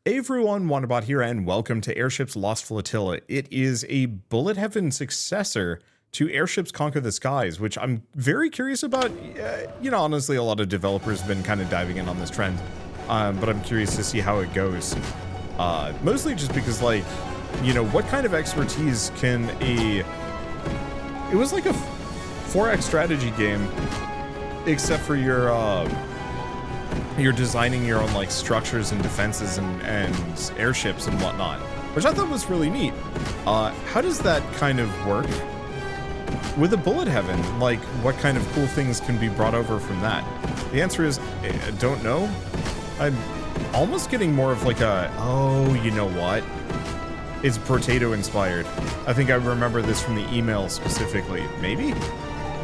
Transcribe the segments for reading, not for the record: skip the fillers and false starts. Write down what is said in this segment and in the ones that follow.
Hey everyone, Wanderbot here, and welcome to Airships Lost Flotilla. It is a bullet heaven successor to Airships Conquer the Skies, which I'm very curious about. Honestly, a lot of developers have been kind of diving in on this trend, but I'm curious to see how it goes. Mostly just because, what kind of expertise can it was like a 4X strategy game, except for you're designing your own structures and defenses and airships and whatnot, which I thought was really neat. How does that kind of work with a bullet heaven? What kind of cool things can be brought over from that? The answer is, I don't know. I'm almost getting more of you know what? It's potato inspired. I think I remember this from the email specifically. Maybe?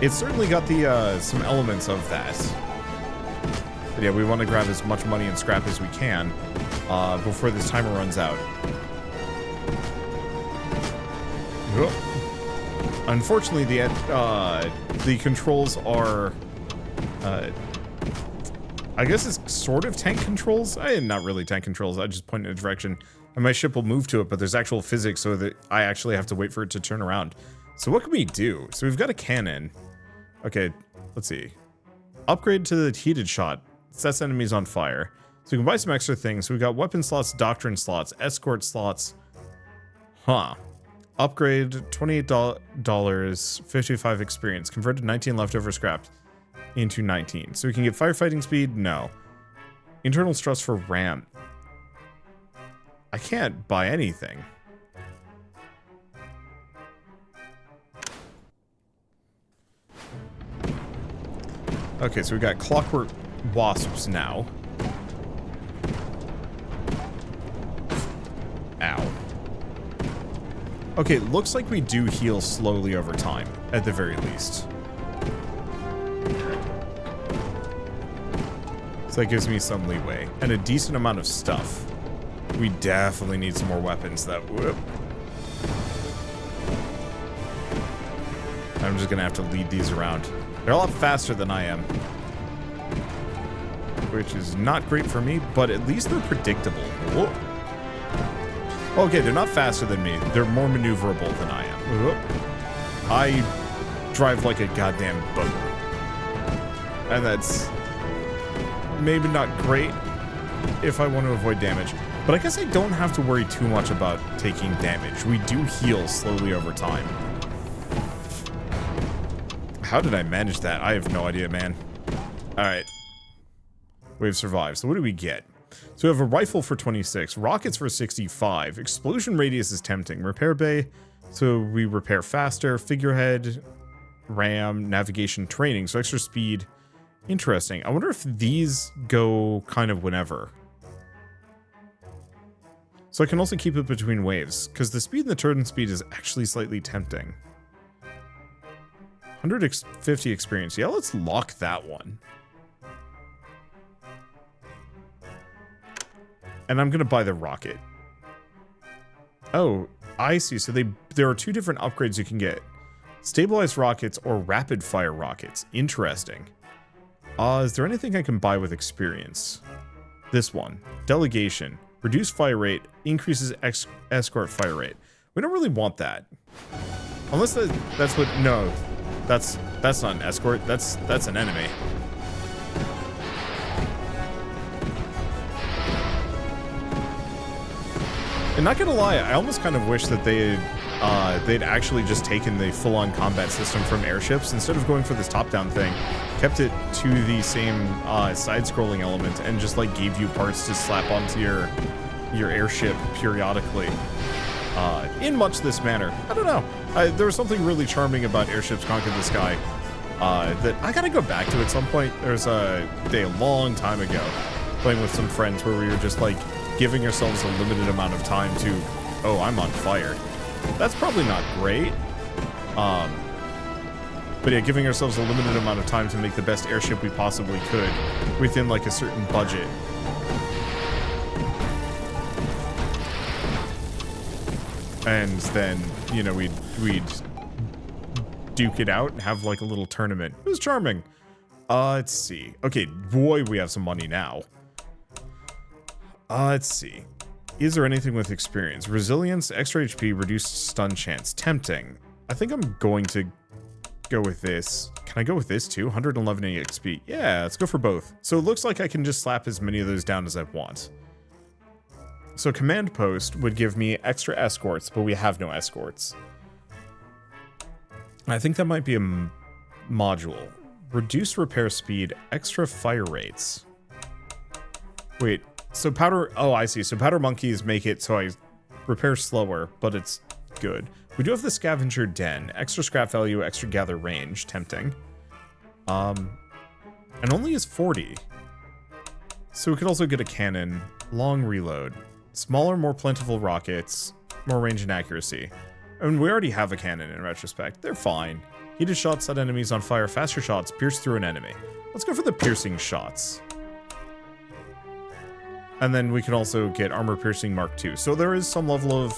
It's certainly got the some elements of that. But yeah, we want to grab as much money and scrap as we can before this timer runs out. Unfortunately, the controls are, I guess it's sort of tank controls. Not really tank controls. I just point in a direction, and my ship will move to it. But there's actual physics, so that I actually have to wait for it to turn around. So what can we do? So we've got a cannon. Okay, let's see. Upgrade to the heated shot. Sets enemies on fire. So we can buy some extra things. So we got weapon slots, doctrine slots, escort slots. Upgrade, $28, 55 experience. Converted 19 leftover scrap into 19. So we can get firefighting speed? No. Internal stress for RAM. I can't buy anything. Okay, so we got clockwork wasps now. Ow. Okay, looks like we do heal slowly over time, at the very least. So that gives me some leeway. And a decent amount of stuff. We definitely need some more weapons, though. Whoop. I'm just gonna have to lead these around. They're a lot faster than I am, which is not great for me, but at least they're predictable. Whoa. Okay, they're not faster than me. They're more maneuverable than I am. Whoa. I drive like a goddamn boat. And that's maybe not great if I want to avoid damage. But I guess I don't have to worry too much about taking damage. We do heal slowly over time. How did I manage that? I have no idea, man. Alright. We've survived. So what do we get? So we have a rifle for 26, rockets for 65, explosion radius is tempting, repair bay, so we repair faster, figurehead, RAM, navigation, training, so extra speed. Interesting. I wonder if these go kind of whenever. So I can also keep it between waves, because the speed and the turn speed is actually slightly tempting. 150 experience. Yeah, let's lock that one. And I'm going to buy the rocket. Oh, I see. So there are two different upgrades you can get. Stabilized rockets or rapid fire rockets. Interesting. Is there anything I can buy with experience? This one. Delegation. Reduce fire rate. Increases escort fire rate. We don't really want that. Unless that's what... No. That's not an escort. That's an enemy. And not gonna lie, I almost kind of wish that they'd actually just taken the full-on combat system from Airships instead of going for this top-down thing, kept it to the same side-scrolling element, and just gave you parts to slap onto your airship periodically. In much this manner, I don't know. There was something really charming about Airships Conquer the Sky that I gotta go back to at some point. There's a long time ago, playing with some friends where we were just giving ourselves a limited amount of time to, oh, I'm on fire. That's probably not great. But yeah, giving ourselves a limited amount of time to make the best airship we possibly could within a certain budget. And then, we'd duke it out and have a little tournament. It was charming. Let's see. Okay, boy, we have some money now. Let's see. Is there anything with experience? Resilience, extra HP, reduced stun chance. Tempting. I think I'm going to go with this. Can I go with this too? 111 EXP. Yeah, let's go for both. So it looks like I can just slap as many of those down as I want. So command post would give me extra escorts, but we have no escorts. I think that might be a module. Reduce repair speed, extra fire rates. Wait, so powder, oh, I see. So powder monkeys make it so I repair slower, but it's good. We do have the scavenger den, extra scrap value, extra gather range, tempting. And only is 40. So we could also get a cannon, long reload, smaller, more plentiful rockets, more range and accuracy. I mean, we already have a cannon in retrospect. They're fine. Heated shots set enemies on fire. Faster shots pierce through an enemy. Let's go for the piercing shots. And then we can also get armor piercing Mark II. So there is some level of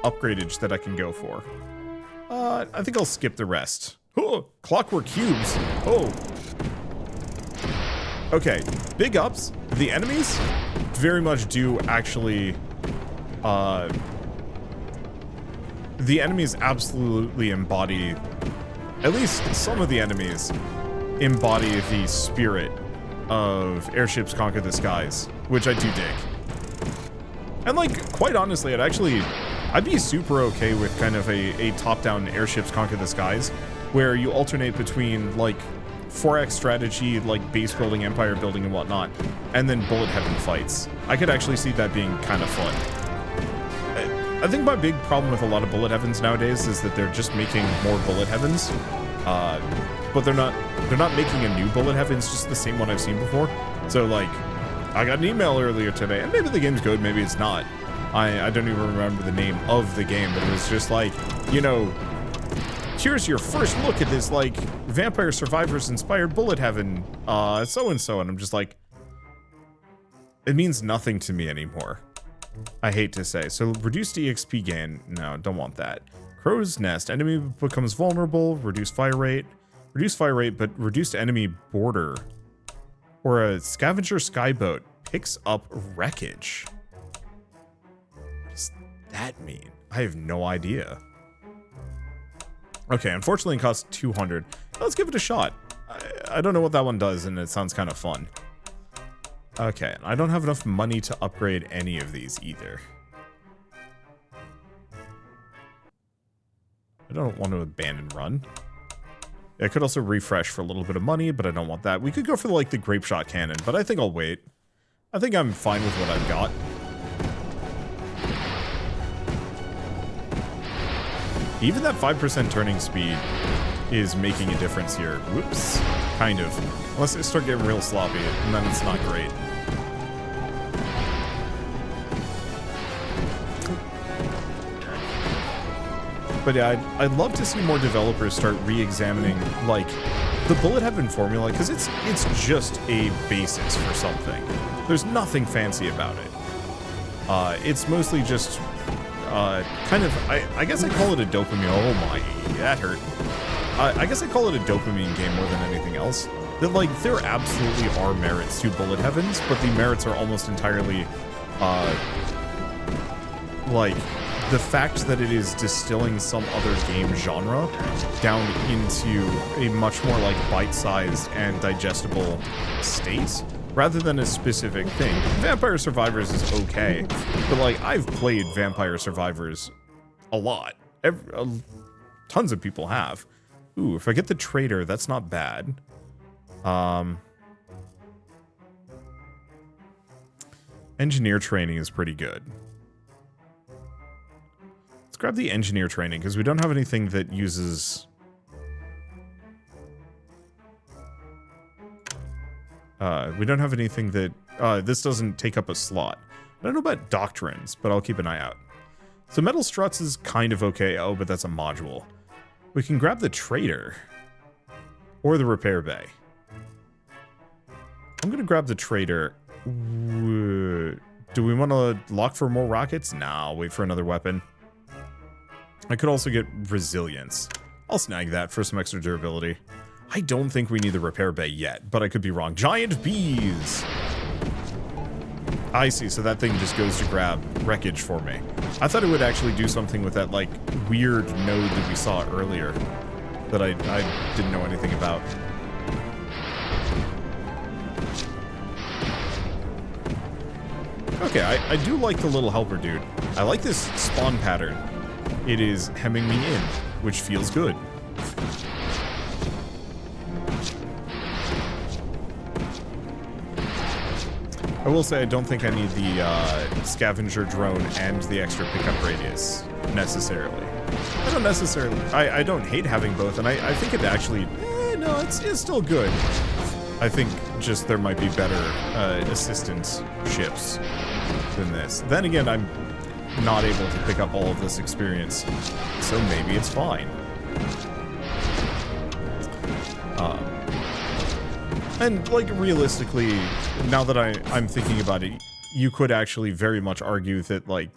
upgradage that I can go for. I think I'll skip the rest. Oh, clockwork cubes. Oh. Okay, big ups. The enemies very much do actually... the enemies absolutely embody... At least some of the enemies embody the spirit of Airships Conquer the Skies, which I do dig. And like, quite honestly, I'd be super okay with kind of a top-down Airships Conquer the Skies, where you alternate between like 4X strategy, like base building, empire building, and whatnot, and then bullet heaven fights. I could actually see that being kind of fun. I think my big problem with a lot of bullet heavens nowadays is that they're just making more bullet heavens, but they're not making a new bullet heaven. It's just the same one I've seen before. So like, I got an email earlier today, and maybe the game's good, maybe it's not. I don't even remember the name of the game, but it was just like, you know, here's your first look at this like Vampire Survivors inspired bullet heaven, so and so, and I'm just like, it means nothing to me anymore. I hate to say. So reduced EXP gain. No, don't want that. Crow's Nest. Enemy becomes vulnerable. Reduced fire rate. Reduced fire rate, but reduced enemy border. Or a scavenger skyboat picks up wreckage. What does that mean? I have no idea. Okay, unfortunately it costs 200. Let's give it a shot. I don't know what that one does, and it sounds kind of fun. Okay, I don't have enough money to upgrade any of these either. I don't want to abandon run. I could also refresh for a little bit of money, but I don't want that. We could go for like the grape shot cannon, but I think I'll wait. I think I'm fine with what I've got. Even that 5% turning speed is making a difference here. Whoops. Kind of. Unless I start getting real sloppy, and then it's not great. But yeah, I'd love to see more developers start re-examining, like, the bullet heaven formula, because it's just a basis for something. There's nothing fancy about it. It's mostly just, kind of, I guess I call it a dopamine. Oh my, that hurt. I guess I call it a dopamine game more than anything else. That, like, there absolutely are merits to bullet heavens, but the merits are almost entirely, like, the fact that it is distilling some other game genre down into a much more, like, bite-sized and digestible state, rather than a specific thing. Vampire Survivors is okay, but, like, I've played Vampire Survivors a lot. Tons of people have. Ooh, if I get the trader, that's not bad. Engineer training is pretty good. Let's grab the engineer training, because we don't have anything that uses... we don't have anything that... this doesn't take up a slot. I don't know about doctrines, but I'll keep an eye out. So metal struts is kind of okay. Oh, but that's a module. We can grab the trader. Or the repair bay. I'm going to grab the trader. Do we want to lock for more rockets? Nah, wait for another weapon. I could also get resilience. I'll snag that for some extra durability. I don't think we need the repair bay yet, but I could be wrong. Giant bees! I see, so that thing just goes to grab wreckage for me. I thought it would actually do something with that, like, weird node that we saw earlier that I didn't know anything about. Okay, I do like the little helper dude. I like this spawn pattern. It is hemming me in, which feels good. I will say I don't think I need the scavenger drone and the extra pickup radius, necessarily. I don't hate having both, and I think it actually, no, it's still good. I think just there might be better assistance ships than this. Then again, I'm not able to pick up all of this experience, so maybe it's fine. And, like, realistically, now that I'm thinking about it, you could actually very much argue that, like,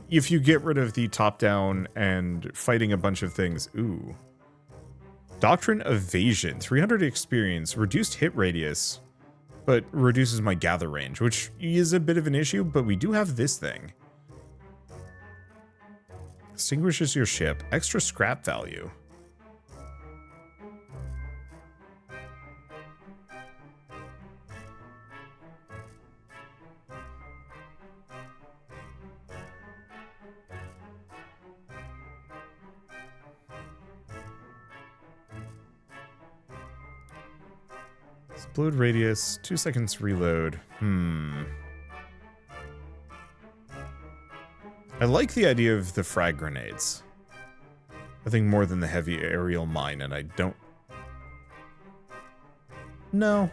if you get rid of the top-down and fighting a bunch of things, ooh. Doctrine Evasion, 300 experience, reduced hit radius, but reduces my gather range, which is a bit of an issue, but we do have this thing. Extinguishes your ship, extra scrap value. Explode radius, 2 seconds reload. I like the idea of the frag grenades. I think more than the heavy aerial mine, and I don't... No.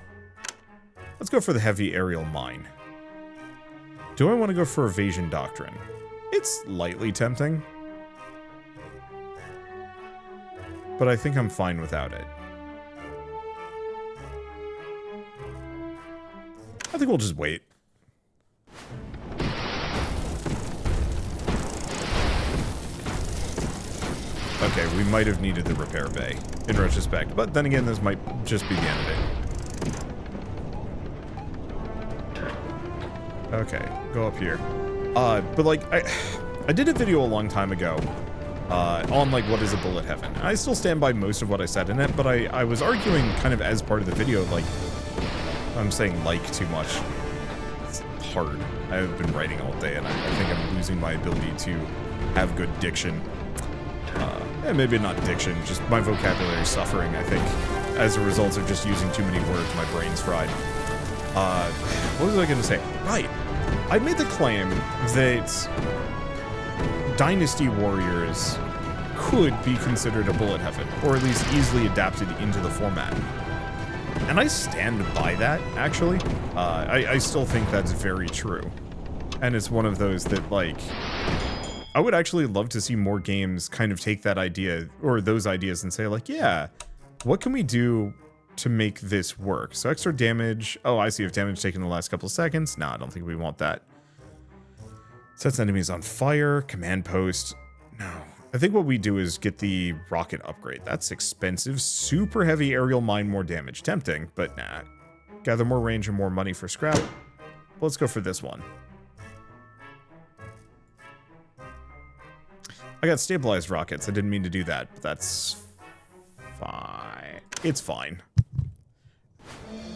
Let's go for the heavy aerial mine. Do I want to go for evasion doctrine? It's lightly tempting. But I think I'm fine without it. I think we'll just wait. Okay, we might have needed the repair bay, in retrospect. But then again, this might just be the end of it. Okay, go up here. But like, I did a video a long time ago on like what is a bullet heaven. And I still stand by most of what I said in it, but I was arguing kind of as part of the video, like, I'm saying like too much. It's hard. I have been writing all day, and I think I'm losing my ability to have good diction. Maybe not diction, just my vocabulary is suffering, I think, as a result of just using too many words. My brain's fried. What was I going to say? Right. I made the claim that Dynasty Warriors could be considered a bullet heaven, or at least easily adapted into the format. And I stand by that, actually. I still think that's very true. And it's one of those that, like, I would actually love to see more games kind of take that idea, or those ideas, and say, like, yeah, what can we do to make this work? So extra damage. Oh, I see. If damage taken in the last couple of seconds. Nah, I don't think we want that. Sets enemies on fire. Command post. No. I think what we do is get the rocket upgrade. That's expensive. Super heavy aerial mine, more damage. Tempting, but nah. Gather more range and more money for scrap. Let's go for this one. I got stabilized rockets. I didn't mean to do that, but that's fine. It's fine.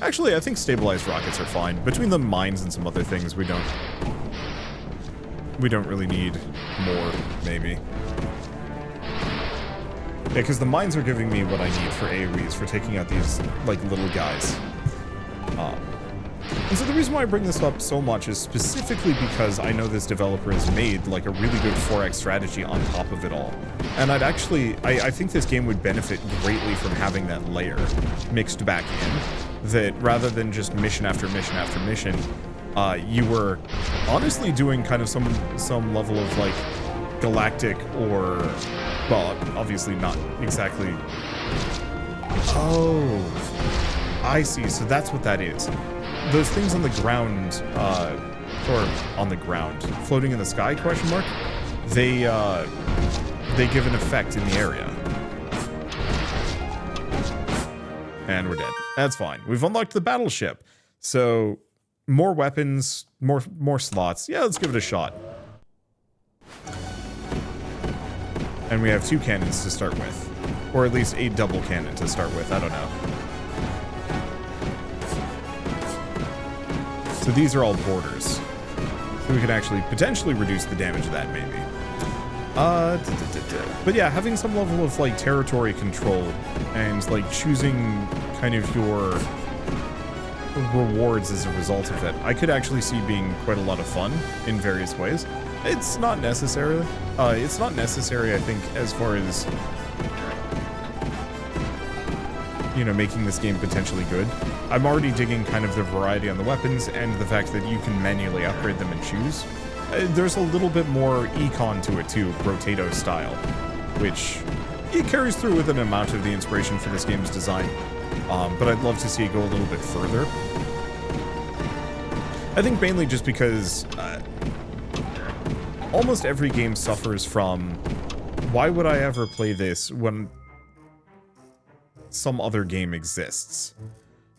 Actually, I think stabilized rockets are fine. Between the mines and some other things, we don't really need more, maybe. Yeah, because the mines are giving me what I need for AoEs, for taking out these, like, little guys. And so the reason why I bring this up so much is specifically because I know this developer has made, like, a really good 4X strategy on top of it all. And I think this game would benefit greatly from having that layer mixed back in. That rather than just mission after mission after mission, you were honestly doing kind of some level of, like, galactic or, well, obviously not exactly. Oh, I see. So that's what that is. Those things on the ground, or on the ground, floating in the sky, question mark, they give an effect in the area. And we're dead. That's fine. We've unlocked the battleship. So more weapons, more slots. Yeah, let's give it a shot. And we have 2 cannons to start with. Or at least a double cannon to start with, I don't know. So these are all borders. So we can actually potentially reduce the damage of that, maybe. But yeah, having some level of, like, territory control and, like, choosing kind of your rewards as a result of it, I could actually see being quite a lot of fun in various ways. It's not necessary, I think, as far as, you know, making this game potentially good. I'm already digging kind of the variety on the weapons and the fact that you can manually upgrade them and choose. There's a little bit more econ to it too, Rotato style, which it carries through with an amount of the inspiration for this game's design. But I'd love to see it go a little bit further. I think mainly just because almost every game suffers from, why would I ever play this when some other game exists?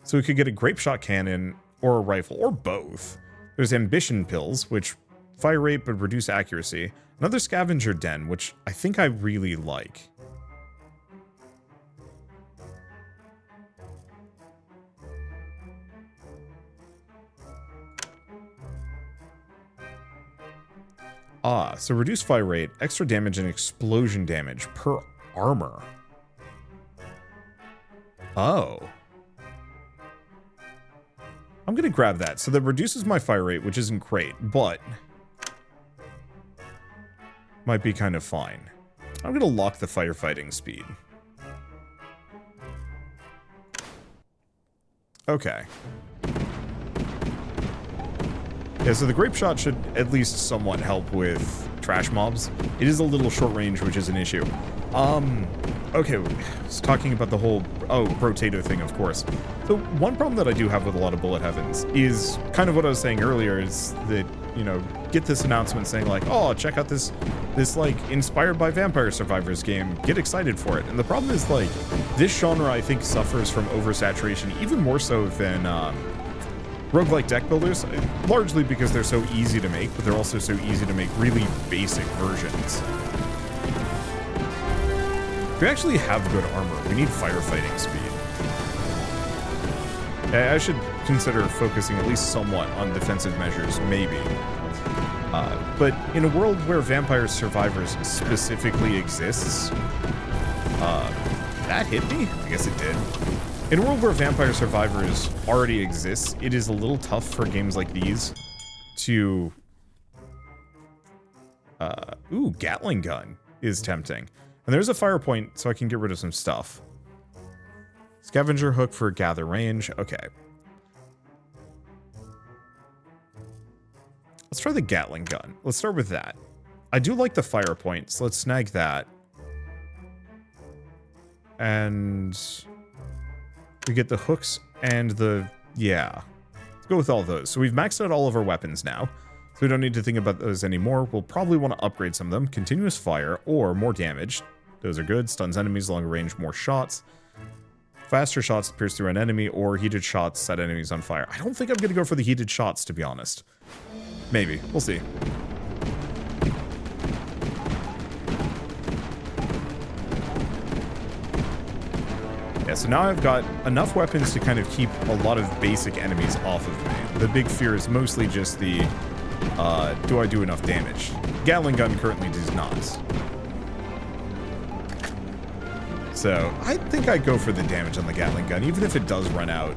So we could get a grape shot cannon or a rifle, or both. There's ambition pills, which fire rate but reduce accuracy. Another scavenger den, which I think I really like. So reduce fire rate, extra damage, and explosion damage per armor. Oh. I'm gonna grab that. So that reduces my fire rate, which isn't great, but might be kind of fine. I'm gonna lock the firefighting speed. Okay. Yeah, so the grape shot should at least somewhat help with trash mobs. It is a little short range, which is an issue. Okay, I was talking about the whole, Rotato thing, of course. So one problem that I do have with a lot of bullet heavens is kind of what I was saying earlier, is that, you know, get this announcement saying like, oh, check out this like inspired by Vampire Survivors game, get excited for it. And the problem is, like, this genre I think suffers from oversaturation even more so than roguelike deck builders, largely because they're so easy to make, but they're also so easy to make really basic versions. We actually have good armor. We need firefighting speed. I should consider focusing at least somewhat on defensive measures, maybe. But in a world where Vampire Survivors specifically exists, that hit me? I guess it did. In a world where Vampire Survivors already exists, it is a little tough for games like these to... ooh, Gatling gun is tempting. And there's a fire point, so I can get rid of some stuff. Scavenger hook for gather range. Okay. Let's try the Gatling gun. Let's start with that. I do like the fire point, so let's snag that. And... we get the hooks and the... yeah. Let's go with all those. So we've maxed out all of our weapons now. So we don't need to think about those anymore. We'll probably want to upgrade some of them. Continuous fire or more damage. Those are good. Stuns enemies, longer range, more shots. Faster shots pierce through an enemy, or heated shots set enemies on fire. I don't think I'm going to go for the heated shots, to be honest. Maybe. We'll see. Yeah, so now I've got enough weapons to kind of keep a lot of basic enemies off of me. The big fear is mostly just the, do I do enough damage? Gatling gun currently does not. So, I think I'd go for the damage on the Gatling gun. Even if it does run out,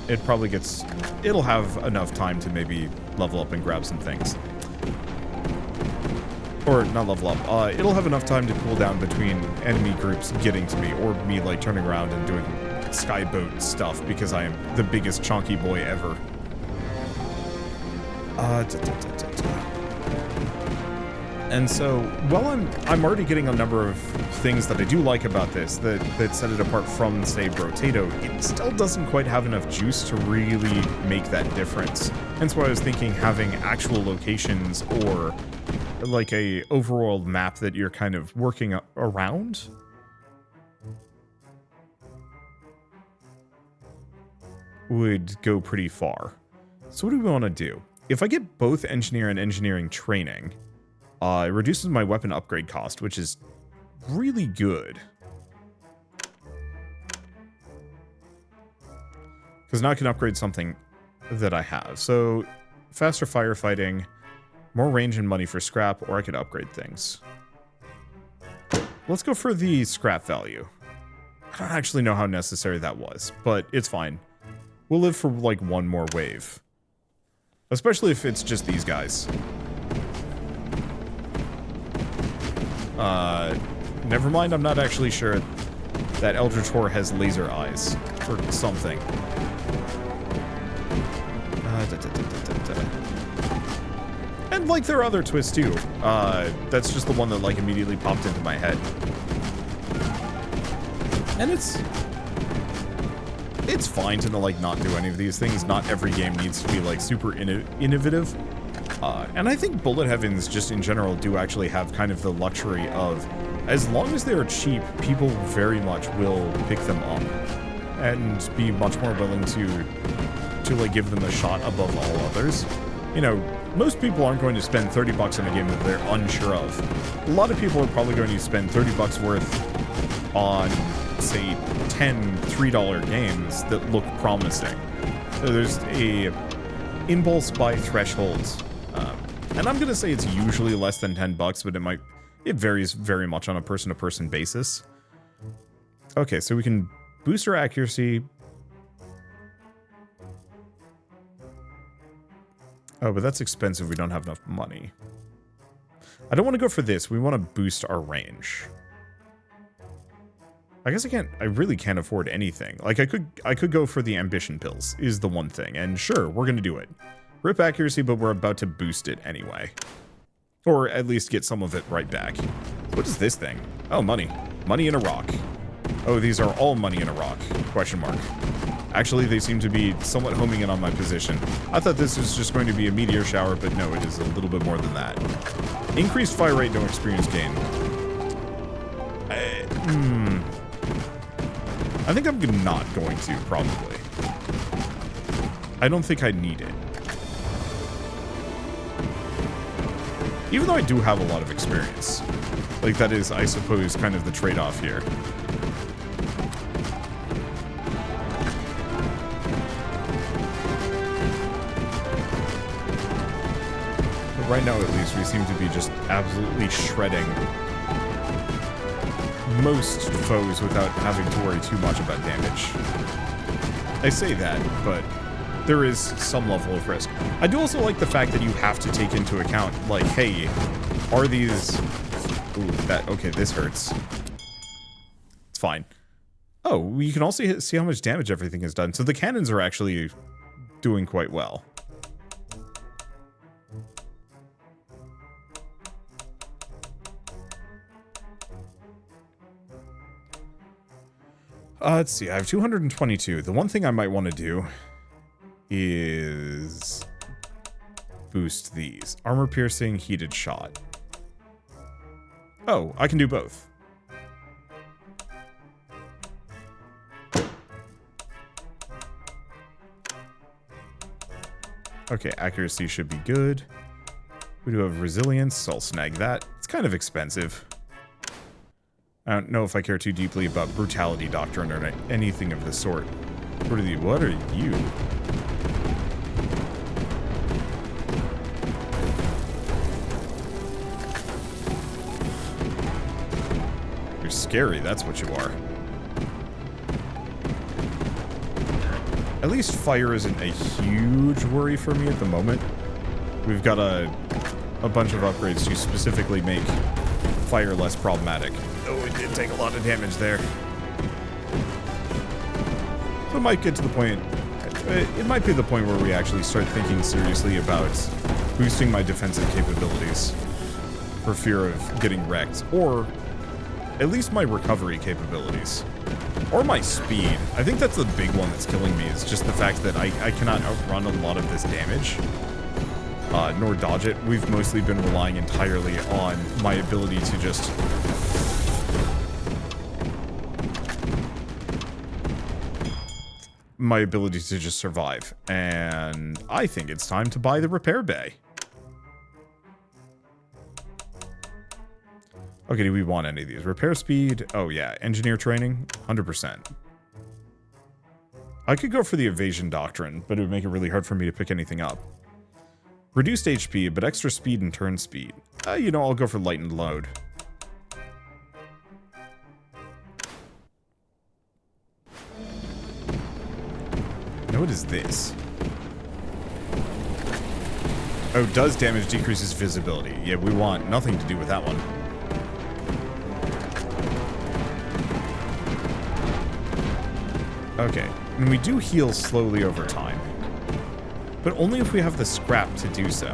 it probably gets... it'll have enough time to maybe level up and grab some things. Or, not level up. It'll have enough time to cool down between enemy groups getting to me, or me, like, turning around and doing skyboat stuff, because I am the biggest chonky boy ever. And so, while I'm already getting a number of things that I do like about this that set it apart from, say, Rotato, it still doesn't quite have enough juice to really make that difference. Hence why I was thinking having actual locations or like a overall map that you're kind of working around. Would go pretty far. So what do we want to do? If I get both engineer and engineering training, it reduces my weapon upgrade cost, which is really good. Because now I can upgrade something that I have. So, faster firefighting, more range and money for scrap, or I could upgrade things. Let's go for the scrap value. I don't actually know how necessary that was, but it's fine. We'll live for like one more wave. Especially if it's just these guys. Never mind, I'm not actually sure that Eldritch Horror has laser eyes or something. And like there are other twists too. That's just the one that like immediately popped into my head. And it's fine to like not do any of these things. Not every game needs to be like super innovative. And I think bullet heavens just in general do actually have kind of the luxury of, as long as they're cheap, people very much will pick them up and be much more willing to like give them a shot above all others. You know, most people aren't going to spend 30 bucks on a game that they're unsure of. A lot of people are probably going to spend 30 bucks worth on, say, 10 $3 games that look promising. So there's a impulse buy threshold, and I'm gonna say it's usually less than 10 bucks, but it varies very much on a person-to-person basis. Okay, so we can boost our accuracy. Oh, but that's expensive. We don't have enough money. I don't want to go for this. We want to boost our range. I guess I really can't afford anything. Like, I could go for the ambition pills, is the one thing. And sure, we're going to do it. Rip accuracy, but we're about to boost it anyway. Or at least get some of it right back. What is this thing? Oh, money. Money in a rock. Oh, these are all money in a rock. Question mark. Actually, they seem to be somewhat homing in on my position. I thought this was just going to be a meteor shower, but no, it is a little bit more than that. Increased fire rate, no experience gain. I think I'm not going to, probably. I don't think I need it. Even though I do have a lot of experience. Like, that is, I suppose, kind of the trade-off here. But right now, at least, we seem to be just absolutely shredding most foes without having to worry too much about damage. I say that, but there is some level of risk. I do also like the fact that you have to take into account, like, hey, are these... Ooh, okay, this hurts. It's fine. Oh, you can also see how much damage everything has done. So the cannons are actually doing quite well. Let's see, I have 222. The one thing I might want to do is boost these. Armor piercing, heated shot. Oh, I can do both. Okay, accuracy should be good. We do have resilience, so I'll snag that. It's kind of expensive. I don't know if I care too deeply about brutality doctrine or anything of the sort. What are you? You're scary, that's what you are. At least fire isn't a huge worry for me at the moment. We've got a bunch of upgrades to specifically make fire less problematic. Oh, it did take a lot of damage there. So it might get to the point... It might be the point where we actually start thinking seriously about boosting my defensive capabilities for fear of getting wrecked, or at least my recovery capabilities. Or my speed. I think that's the big one that's killing me, is just the fact that I cannot outrun a lot of this damage. Nor dodge it. We've mostly been relying entirely on my ability to just... my ability to just survive. And I think it's time to buy the repair bay. Okay, do we want any of these? Repair speed? Oh yeah, engineer training? 100%. I could go for the evasion doctrine, but it would make it really hard for me to pick anything up. Reduced HP, but extra speed and turn speed. You know, I'll go for light and load. Now what is this? Oh, does damage decreases visibility. Yeah, we want nothing to do with that one. Okay, and we do heal slowly over time. But only if we have the scrap to do so.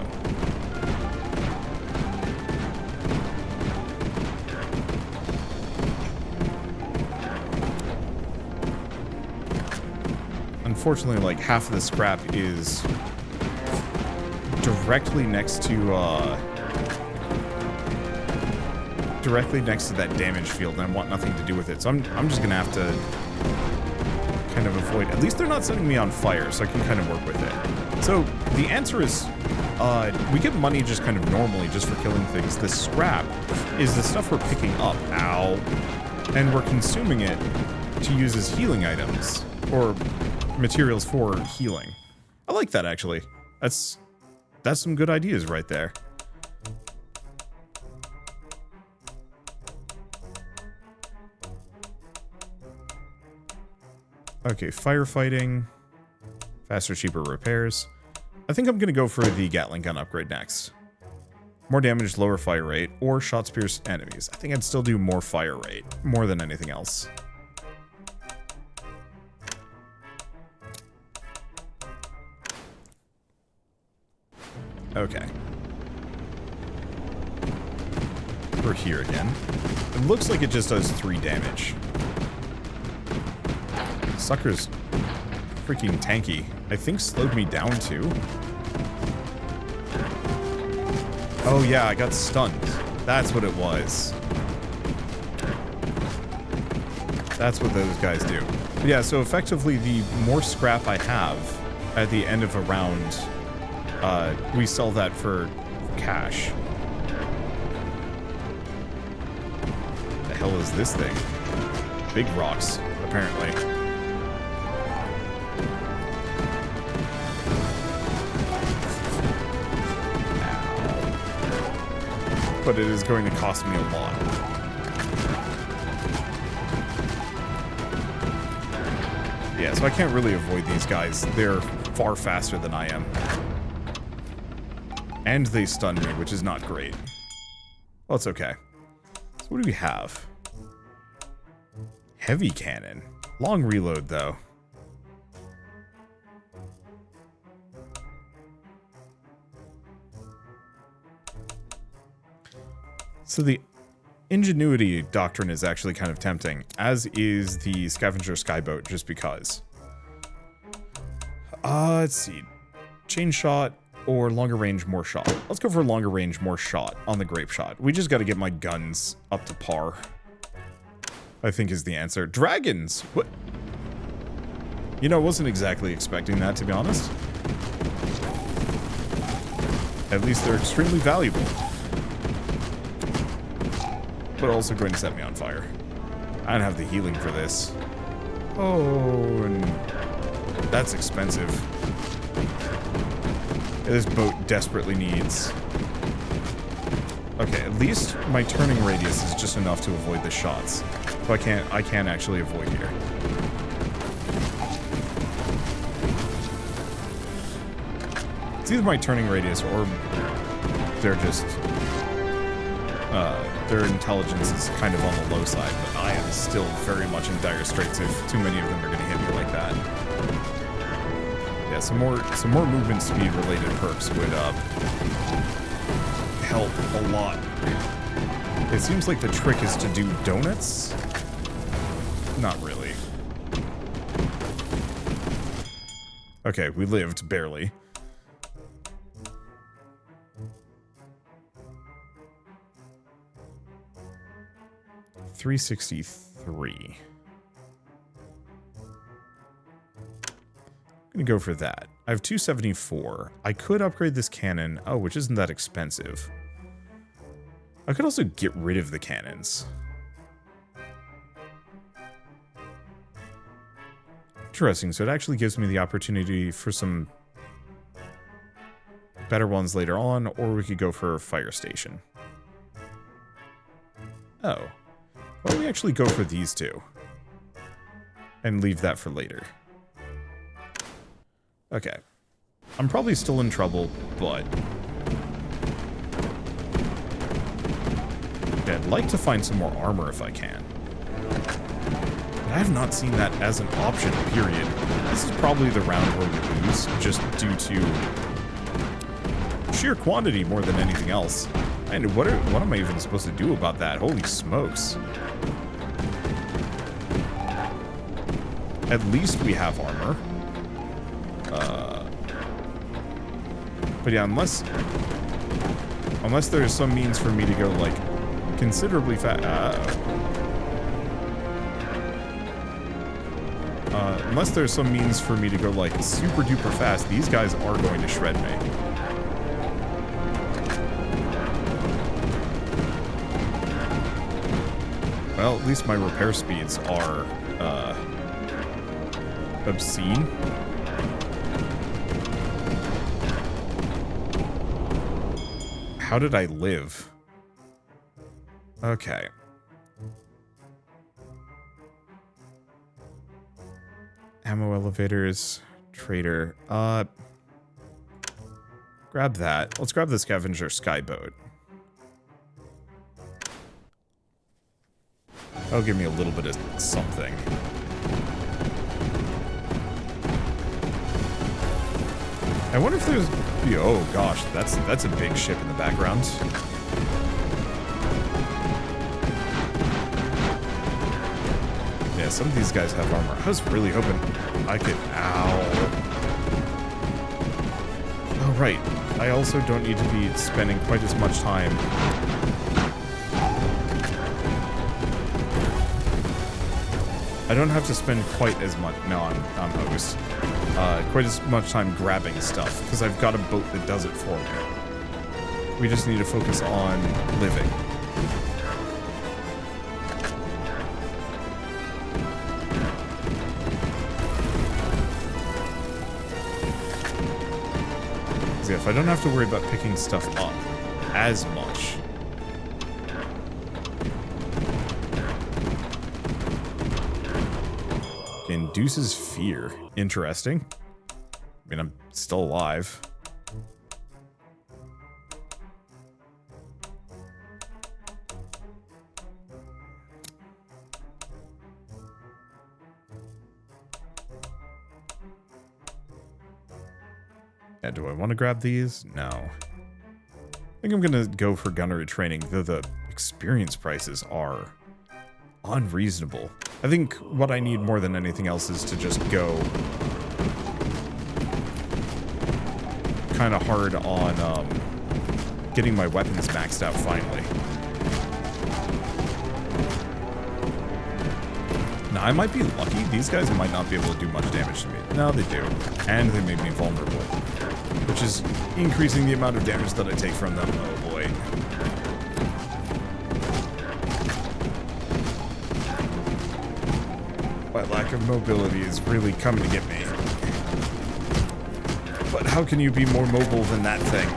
Unfortunately, like, half of the scrap is directly next to that damage field, and I want nothing to do with it. So I'm just gonna have to kind of avoid. At least they're not setting me on fire, so I can kind of work with it. So the answer is, we get money just kind of normally just for killing things. The scrap is the stuff we're picking up, ow, and we're consuming it to use as healing items or materials for healing. I like that, actually. That's some good ideas right there. Okay, firefighting, faster, cheaper repairs. I think I'm going to go for the Gatling gun upgrade next. More damage, lower fire rate, or shots pierce enemies. I think I'd still do more fire rate, more than anything else. Okay. We're here again. It looks like it just does 3 damage. Sucker's freaking tanky. I think slowed me down too. Oh yeah, I got stunned. That's what it was. That's what those guys do. But yeah, so effectively the more scrap I have at the end of a round, we sell that for cash. The hell is this thing? Big rocks, apparently. But it is going to cost me a lot. Yeah, so I can't really avoid these guys. They're far faster than I am. And they stun me, which is not great. Well, it's okay. So what do we have? Heavy cannon. Long reload, though. So the ingenuity doctrine is actually kind of tempting, as is the scavenger skyboat, just because. Let's see. Chain shot or longer range, more shot. Let's go for longer range, more shot on the grape shot. We just got to get my guns up to par, I think is the answer. Dragons! What? You know, I wasn't exactly expecting that, to be honest. At least they're extremely valuable. But also going to set me on fire. I don't have the healing for this. Oh, and that's expensive. This boat desperately needs. Okay, at least my turning radius is just enough to avoid the shots. So I can actually avoid here. It's either my turning radius or they're just their intelligence is kind of on the low side, but I am still very much in dire straits if too many of them are going to hit me like that. Yeah, some more movement speed related perks would help a lot. It seems like the trick is to do donuts. Not really. Okay, we lived barely. $363. I'm going to go for that. I have 274. I could upgrade this cannon. Oh, which isn't that expensive. I could also get rid of the cannons. Interesting. So it actually gives me the opportunity for some better ones later on, or we could go for a fire station. Oh. Why don't we actually go for these two? And leave that for later. Okay. I'm probably still in trouble, but... okay, I'd like to find some more armor if I can. But I have not seen that as an option, period. This is probably the round where we lose, just due to sheer quantity more than anything else. And what am I even supposed to do about that? Holy smokes. At least we have armor. But yeah, unless there's some means for me to go, like, considerably fast. Unless there's some means for me to go, like, super duper fast, these guys are going to shred me. Well, at least my repair speeds are, obscene. How did I live? Okay. Ammo elevators, trader. Grab that. Let's grab the scavenger skyboat. That'll give me a little bit of something. I wonder if there's... oh gosh, that's a big ship in the background. Yeah, some of these guys have armor. I was really hoping I could... ow. Oh, right. I also don't need to be spending quite as much time... I don't have to spend quite as much... no, I'm host. Quite as much time grabbing stuff, because I've got a boat that does it for me. We just need to focus on living. So yeah, if I don't have to worry about picking stuff up as much... induces fear. Interesting. I mean, I'm still alive. Yeah, do I want to grab these? No. I think I'm gonna go for gunnery training, though the experience prices are unreasonable. I think what I need more than anything else is to just go kind of hard on getting my weapons maxed out finally. Now, I might be lucky. These guys might not be able to do much damage to me. No, they do. And they make me vulnerable, which is increasing the amount of damage that I take from them. Oh boy. My lack of mobility is really coming to get me. But how can you be more mobile than that thing?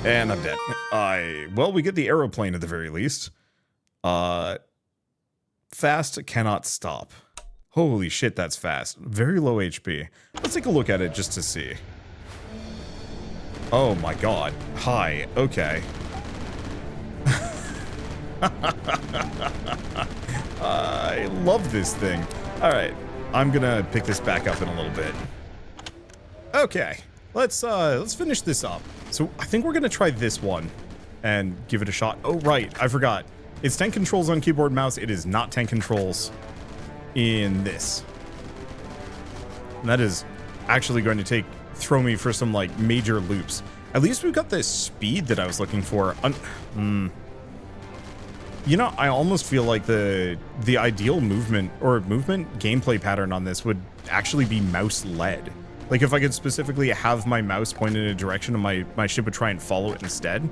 And I'm dead. Well, we get the aeroplane at the very least. Fast cannot stop. Holy shit, that's fast. Very low HP. Let's take a look at it just to see. Oh my god. Hi. Okay. I love this thing. Alright. I'm gonna pick this back up in a little bit. Okay. Let's finish this up. So I think we're gonna try this one and give it a shot. Oh right, I forgot. It's tank controls on keyboard and mouse. It is not tank controls in this. And that is actually going to throw me for some like major loops. At least we've got the speed that I was looking for. You know, I almost feel like the ideal movement gameplay pattern on this would actually be mouse led. Like if I could specifically have my mouse pointed in a direction and my ship would try and follow it instead.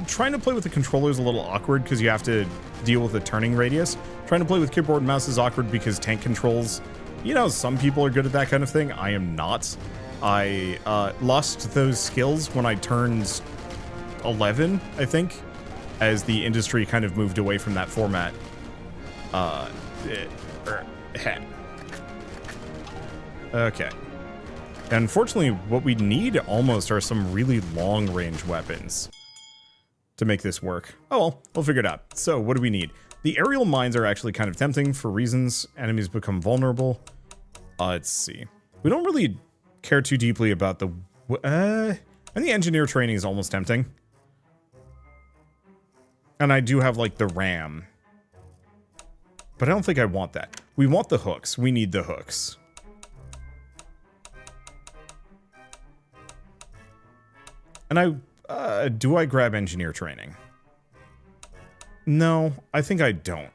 Trying to play with the controller is a little awkward because you have to deal with the turning radius. Trying to play with keyboard and mouse is awkward because tank controls, you know, some people are good at that kind of thing. I am not. I lost those skills when I turned 11, I think, as the industry kind of moved away from that format. Okay. Unfortunately, what we need almost are some really long-range weapons to make this work. Oh well, we'll figure it out. So, what do we need? The aerial mines are actually kind of tempting for reasons. Enemies become vulnerable. Let's see. We don't really care too deeply about the... and the engineer training is almost tempting. And I do have, like, the ram. But I don't think I want that. We want the hooks. We need the hooks. And do I grab engineer training? No, I think I don't.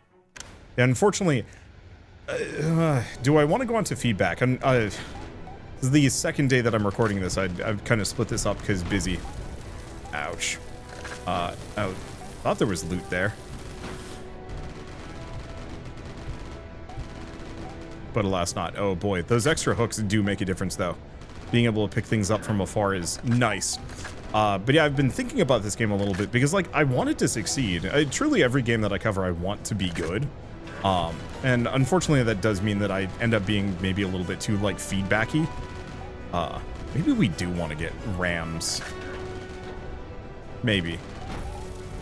Unfortunately, do I want to go on to feedback? This is the second day that I'm recording this. I've kind of split this up because busy. Ouch. Oh, thought there was loot there. But alas not. Oh boy, those extra hooks do make a difference though. Being able to pick things up from afar is nice. But yeah, I've been thinking about this game a little bit because, like, I want it to succeed. Truly, every game that I cover, I want to be good. And unfortunately, that does mean that I end up being maybe a little bit too, like, feedbacky. Maybe we do want to get rams. Maybe.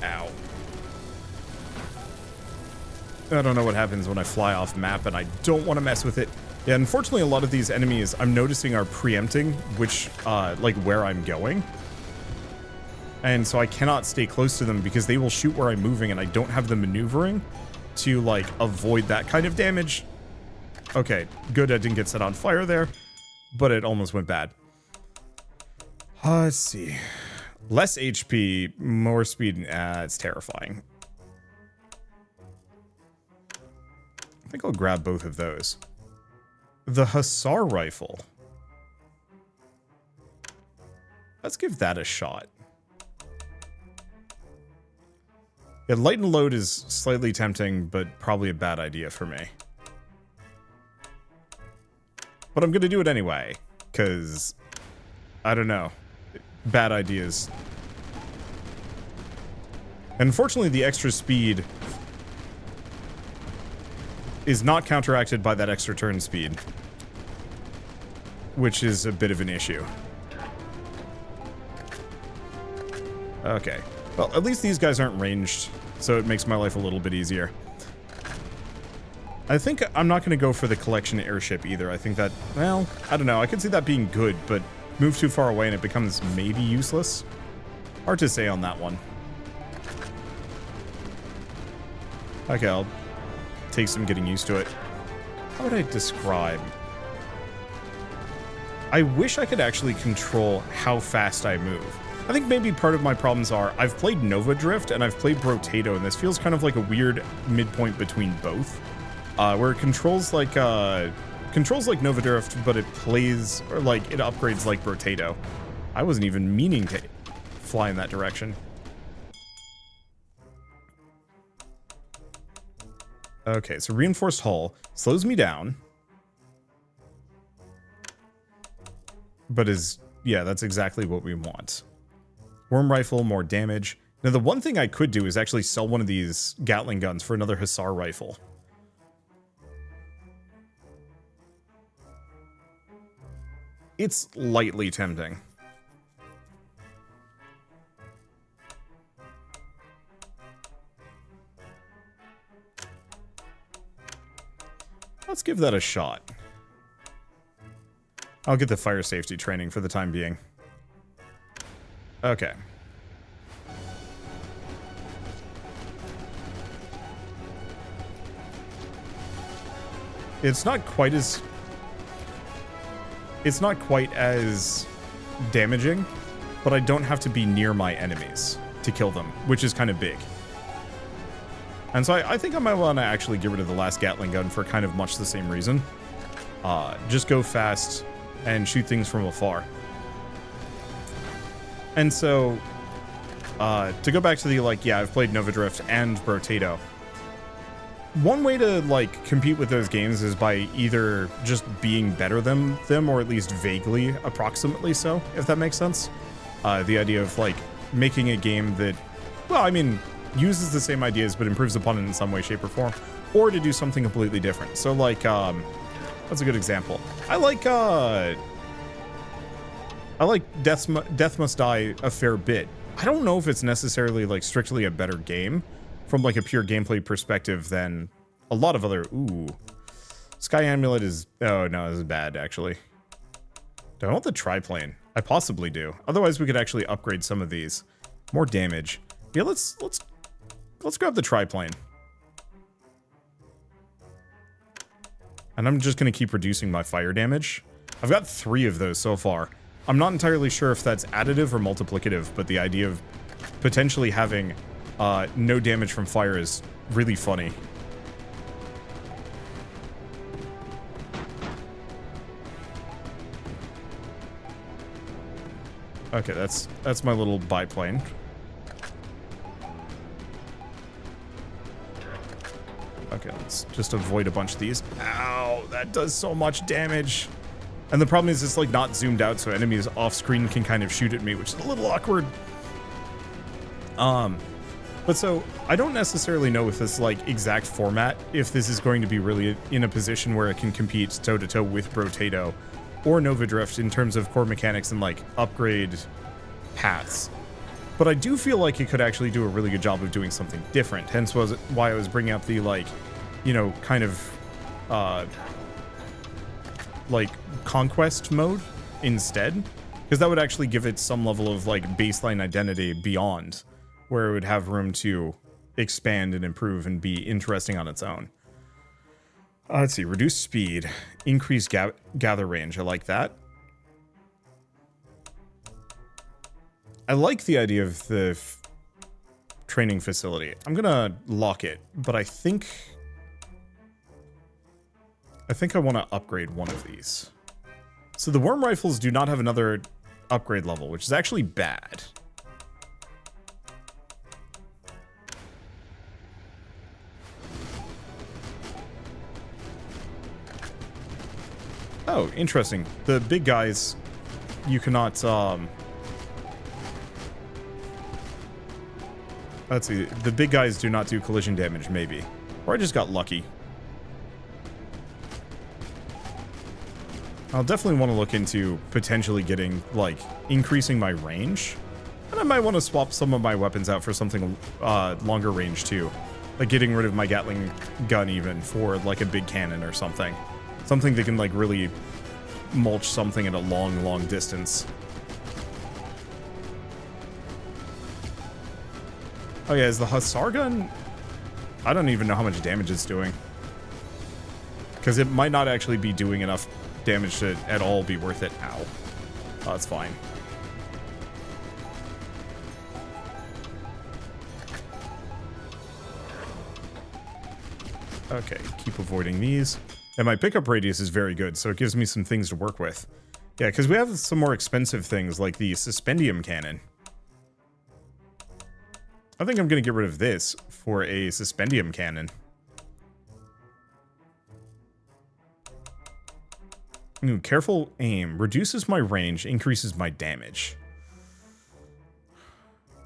Ow. I don't know what happens when I fly off map, and I don't want to mess with it. Yeah, unfortunately, a lot of these enemies I'm noticing are preempting which, like, where I'm going. And so I cannot stay close to them because they will shoot where I'm moving and I don't have the maneuvering to, like, avoid that kind of damage. Okay, good I didn't get set on fire there, but it almost went bad. Let's see. Less HP, more speed. It's terrifying. I think I'll grab both of those. The Hussar rifle. Let's give that a shot. Yeah, light and load is slightly tempting, but probably a bad idea for me. But I'm gonna do it anyway, because, I don't know, bad ideas. Unfortunately, the extra speed is not counteracted by that extra turn speed, which is a bit of an issue. Okay. Well, at least these guys aren't ranged, so it makes my life a little bit easier. I think I'm not going to go for the collection airship either. I think that, well, I don't know. I could see that being good, but move too far away and it becomes maybe useless. Hard to say on that one. Okay, I'll take some getting used to it. How would I describe? I wish I could actually control how fast I move. I think maybe part of my problems are I've played Nova Drift and I've played Brotato, and this feels kind of like a weird midpoint between both, where it controls like Nova Drift, but it plays, or like it upgrades like Brotato. I wasn't even meaning to fly in that direction. Okay, so reinforced hull slows me down, but yeah, that's exactly what we want. Worm rifle, more damage. Now, the one thing I could do is actually sell one of these Gatling guns for another Hussar rifle. It's lightly tempting. Let's give that a shot. I'll get the fire safety training for the time being. Okay. It's not quite as damaging, but I don't have to be near my enemies to kill them, which is kind of big. And so I think I might want to actually get rid of the last Gatling gun for kind of much the same reason. Just go fast and shoot things from afar. And so, to go back to the, like, yeah, I've played Nova Drift and Brotato. One way to, like, compete with those games is by either just being better than them, or at least vaguely, approximately so, if that makes sense. The idea of, like, making a game that, well, I mean, uses the same ideas but improves upon it in some way, shape, or form, or to do something completely different. So, like, that's a good example. I like Death Must Die a fair bit. I don't know if it's necessarily, like, strictly a better game from, like, a pure gameplay perspective than a lot of other... Ooh. Sky Amulet is... Oh, no, this is bad, actually. Do I want the triplane? I possibly do. Otherwise, we could actually upgrade some of these. More damage. Yeah, let's grab the triplane. And I'm just going to keep reducing my fire damage. I've got 3 of those so far. I'm not entirely sure if that's additive or multiplicative, but the idea of potentially having no damage from fire is really funny. Okay, that's my little biplane. Okay, let's just avoid a bunch of these. Ow, that does so much damage. And the problem is it's, like, not zoomed out, so enemies off screen can kind of shoot at me, which is a little awkward. But so, I don't necessarily know with this, like, exact format if this is going to be really in a position where it can compete toe-to-toe with Brotato or Nova Drift in terms of core mechanics and, like, upgrade paths. But I do feel like it could actually do a really good job of doing something different, hence was why I was bringing up the, like, you know, kind of, like, conquest mode instead, because that would actually give it some level of, like, baseline identity beyond, where it would have room to expand and improve and be interesting on its own. Let's see, reduce speed, increase gather range. I like that. I like the idea of the training facility. I'm gonna lock it, but I think I want to upgrade one of these. So the worm rifles do not have another upgrade level, which is actually bad. Oh, interesting. The big guys, you cannot, let's see, the big guys do not do collision damage, maybe. Or I just got lucky. I'll definitely want to look into potentially getting, like, increasing my range. And I might want to swap some of my weapons out for something longer range, too. Like getting rid of my Gatling gun, even, for, like, a big cannon or something. Something that can, like, really mulch something at a long, long distance. Oh yeah, is the Hussar gun... I don't even know how much damage it's doing. Because it might not actually be doing enough damage to at all be worth it. Ow. Oh, that's fine. Okay, keep avoiding these. And my pickup radius is very good, so it gives me some things to work with. Yeah, because we have some more expensive things, like the Suspendium Cannon. I think I'm going to get rid of this for a Suspendium Cannon. Ooh, careful aim. Reduces my range, increases my damage.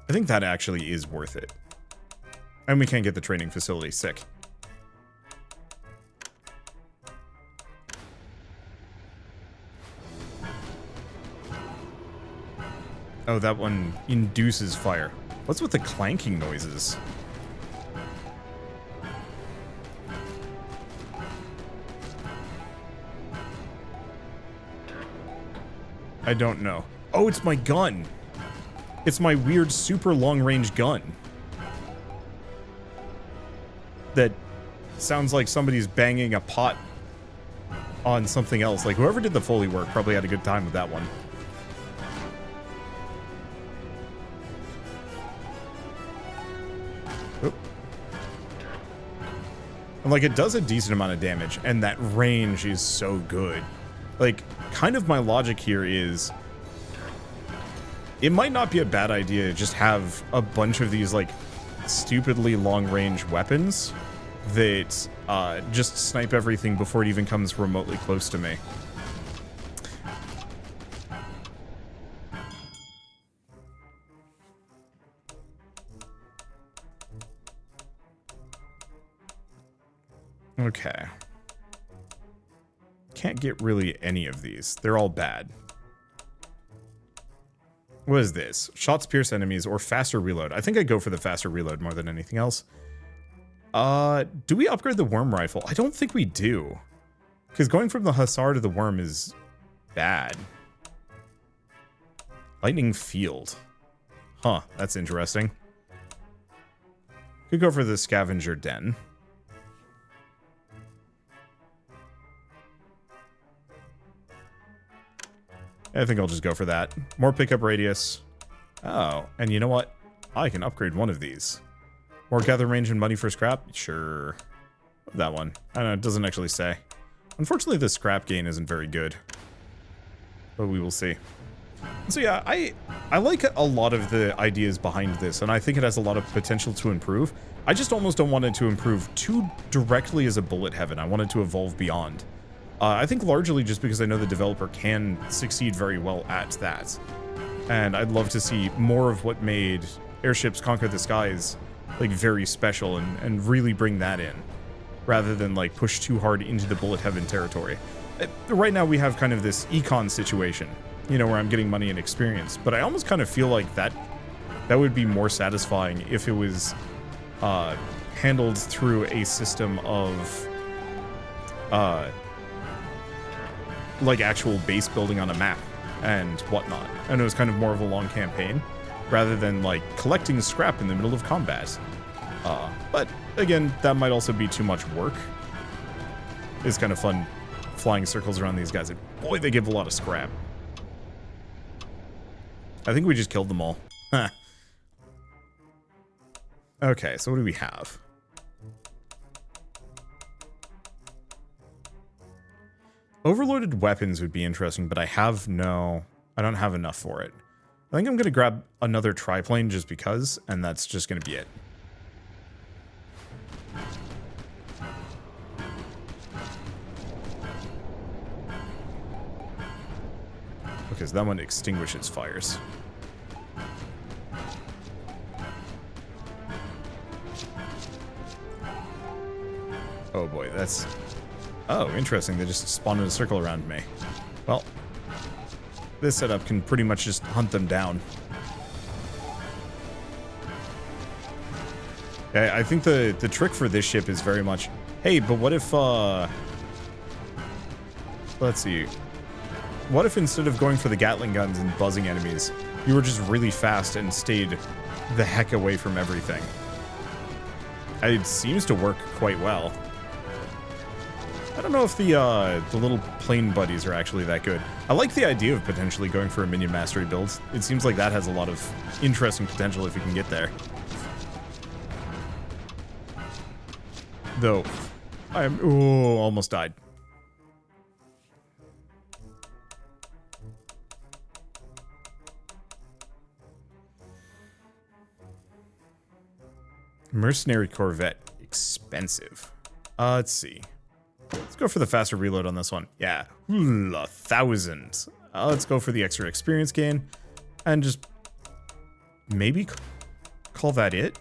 I think that actually is worth it. And we can't get the training facility. Sick. Oh, that one induces fire. What's with the clanking noises? I don't know. Oh, it's my gun. It's my weird super long-range gun. That sounds like somebody's banging a pot on something else. Like, whoever did the Foley work probably had a good time with that one. like, it does a decent amount of damage, and that range is so good. Like, kind of my logic here is, it might not be a bad idea to just have a bunch of these, like, stupidly long-range weapons that just snipe everything before it even comes remotely close to me. Okay. Can't get really any of these. They're all bad. What is this? Shots pierce enemies or faster reload. I think I'd go for the faster reload more than anything else. Do we upgrade the worm rifle? I don't think we do. Because going from the hussar to the worm is bad. Lightning field. Huh, that's interesting. Could go for the scavenger den. I think I'll just go for that. More pickup radius. Oh, and you know what? I can upgrade one of these. More gather range and money for scrap? Sure. That one. I don't know, it doesn't actually say. Unfortunately, the scrap gain isn't very good. But we will see. So yeah, I like a lot of the ideas behind this, and I think it has a lot of potential to improve. I just almost don't want it to improve too directly as a bullet heaven. I want it to evolve beyond. I think largely just because I know the developer can succeed very well at that. And I'd love to see more of what made Airships Conquer the Skies like very special and really bring that in, rather than like push too hard into the bullet heaven territory. Right now we have kind of this econ situation, you know, where I'm getting money and experience, but I almost kind of feel like that would be more satisfying if it was handled through a system of like actual base building on a map and whatnot. And it was kind of more of a long campaign rather than like collecting scrap in the middle of combat. But again, that might also be too much work. It's kind of fun flying circles around these guys, and boy, they give a lot of scrap. I think we just killed them all. Huh. Okay, so what do we have? Overloaded weapons would be interesting, but I don't have enough for it. I think I'm going to grab another triplane just because, and that's just going to be it. Okay, so that one extinguishes fires. Oh boy, that's... Oh, interesting. They just spawned in a circle around me. Well, this setup can pretty much just hunt them down. Okay, I think the trick for this ship is very much, hey, but what if, let's see. What if instead of going for the Gatling guns and buzzing enemies, you were just really fast and stayed the heck away from everything? It seems to work quite well. I don't know if the little plane buddies are actually that good. I like the idea of potentially going for a minion mastery build. It seems like that has a lot of interesting potential if you can get there. Though, almost died. Mercenary Corvette, expensive. Let's see. Let's go for the faster reload on this one. Yeah, 1,000. Let's go for the extra experience gain, and just maybe call that it.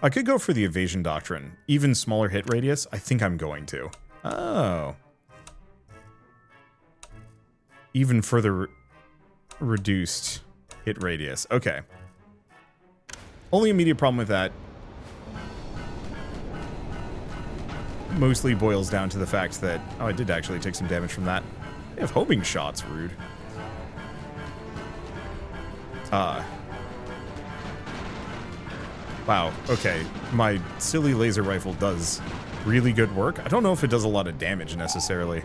I could go for the evasion doctrine. Even smaller hit radius. I think I'm going to. Oh. Even further reduced hit radius. Okay. Only immediate problem with that mostly boils down to the fact that... Oh, I did actually take some damage from that. They have homing shots, rude. Wow, okay. My silly laser rifle does really good work. I don't know if it does a lot of damage necessarily,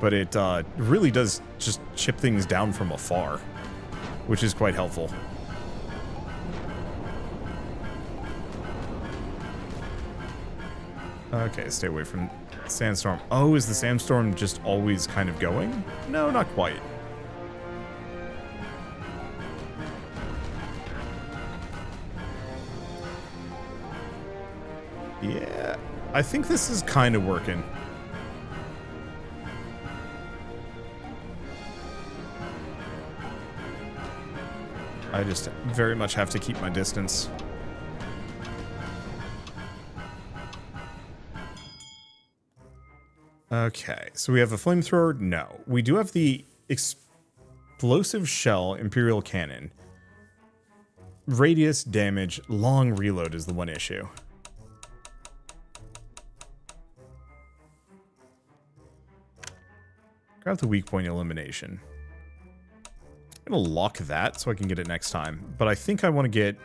but it really does just chip things down from afar, which is quite helpful. Okay, stay away from sandstorm. Oh, is the sandstorm just always kind of going? No, not quite. Yeah, I think this is kind of working. I just very much have to keep my distance. Okay, so we have a flamethrower. No, we do have the explosive shell Imperial cannon. Radius, damage, long reload is the one issue. Grab the weak point elimination. I'm gonna lock that so I can get it next time, but I think I want to get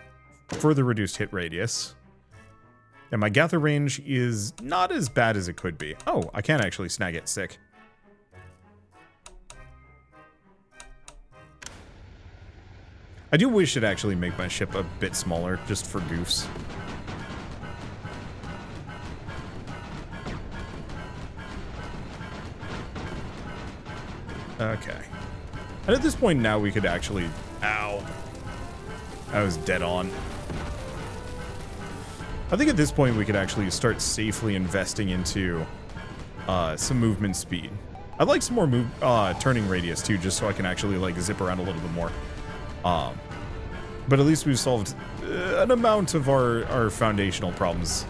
further reduced hit radius. And my gather range is not as bad as it could be. Oh, I can actually snag it. Sick. I do wish it'd actually make my ship a bit smaller, just for goofs. Okay. And at this point now we could actually... Ow. I was dead on. I think at this point we could actually start safely investing into some movement speed. I'd like some more turning radius too, just so I can actually like zip around a little bit more. But at least we've solved an amount of our foundational problems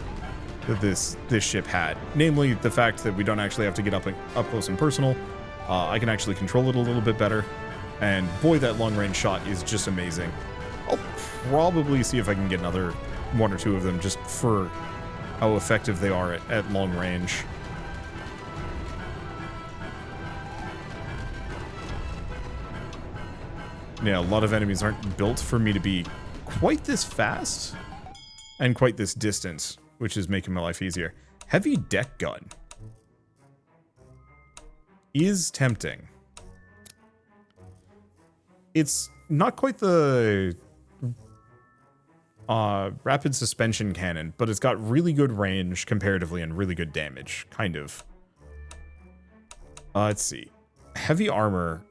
that this ship had. Namely, the fact that we don't actually have to get up close and personal. I can actually control it a little bit better. And boy, that long-range shot is just amazing. I'll probably see if I can get another one or two of them just for how effective they are at long range. Yeah, a lot of enemies aren't built for me to be quite this fast and quite this distant, which is making my life easier. Heavy deck gun is tempting. It's not quite the rapid suspension cannon, but it's got really good range comparatively and really good damage, kind of. Let's see. Heavy armor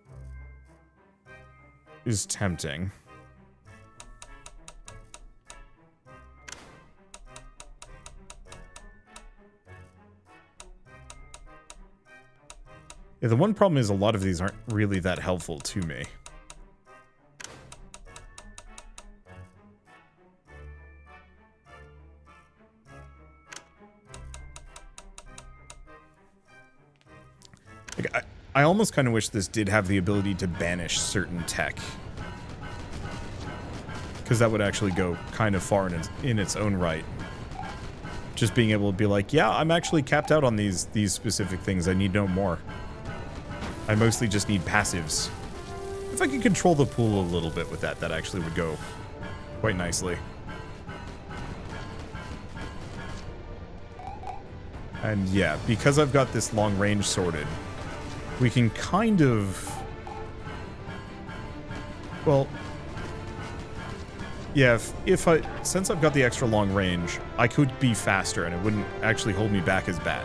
is tempting. Yeah, the one problem is a lot of these aren't really that helpful to me. Like, I almost kind of wish this did have the ability to banish certain tech. Because that would actually go kind of far in its own right. Just being able to be like, yeah, I'm actually capped out on these specific things. I need no more. I mostly just need passives. If I could control the pool a little bit with that, that actually would go quite nicely. And yeah, because I've got this long range sorted, we can kind of... Well... Yeah, since I've got the extra long range, I could be faster and it wouldn't actually hold me back as bad.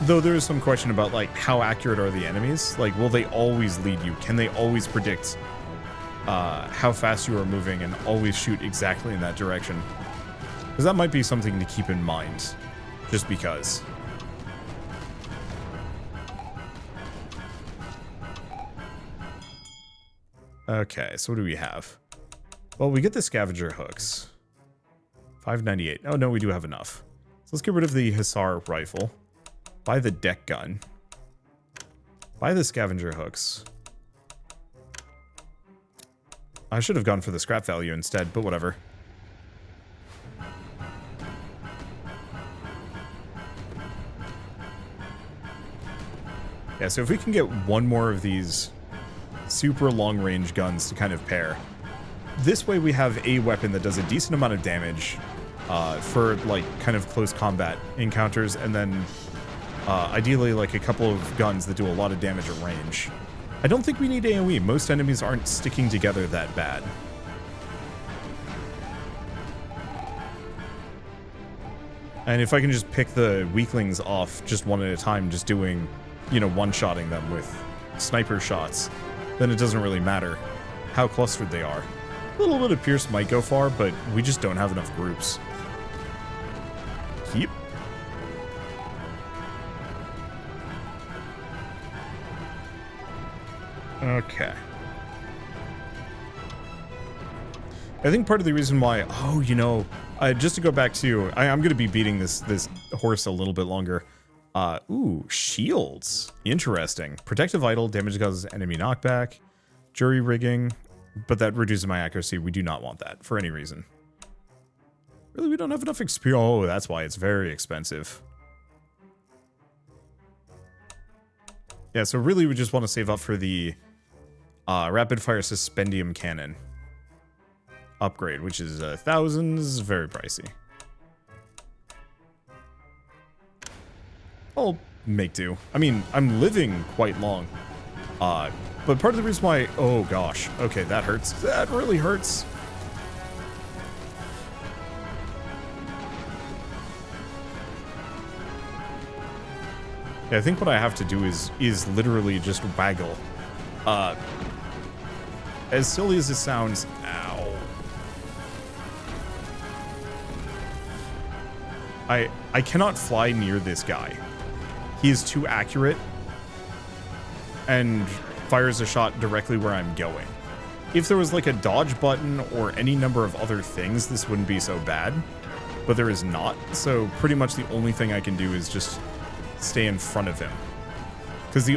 Though there is some question about, like, how accurate are the enemies? Like, will they always lead you? Can they always predict how fast you are moving and always shoot exactly in that direction? Because that might be something to keep in mind, just because. Okay, so what do we have? Well, we get the scavenger hooks. 598. Oh, no, we do have enough. So let's get rid of the Hussar rifle. Buy the deck gun. Buy the scavenger hooks. I should have gone for the scrap value instead, but whatever. Yeah, so if we can get one more of these super long range guns to kind of pair, this way we have a weapon that does a decent amount of damage for like kind of close combat encounters, and then ideally like a couple of guns that do a lot of damage at range. I don't think we need AoE. Most enemies aren't sticking together that bad. And if I can just pick the weaklings off just one at a time, just doing, you know, one-shotting them with sniper shots, then it doesn't really matter how clustered they are. A little bit of Pierce might go far, but we just don't have enough groups. Keep. Okay. I think part of the reason why, oh, you know, just to go back to, I'm going to be beating this horse a little bit longer. Ooh, shields. Interesting. Protective idol, damage causes enemy knockback. Jury rigging, but that reduces my accuracy. We do not want that for any reason. Really, we don't have enough experience. Oh, that's why it's very expensive. Yeah, so really we just want to save up for the rapid fire suspendium cannon upgrade, which is thousands, very pricey. I'll make do. I mean, I'm living quite long. But part of the reason why, oh gosh, okay, that hurts. That really hurts. Yeah, I think what I have to do is literally just waggle. As silly as it sounds, ow. I cannot fly near this guy. He is too accurate and fires a shot directly where I'm going. If there was like a dodge button or any number of other things, this wouldn't be so bad, but there is not. So pretty much the only thing I can do is just stay in front of him. Because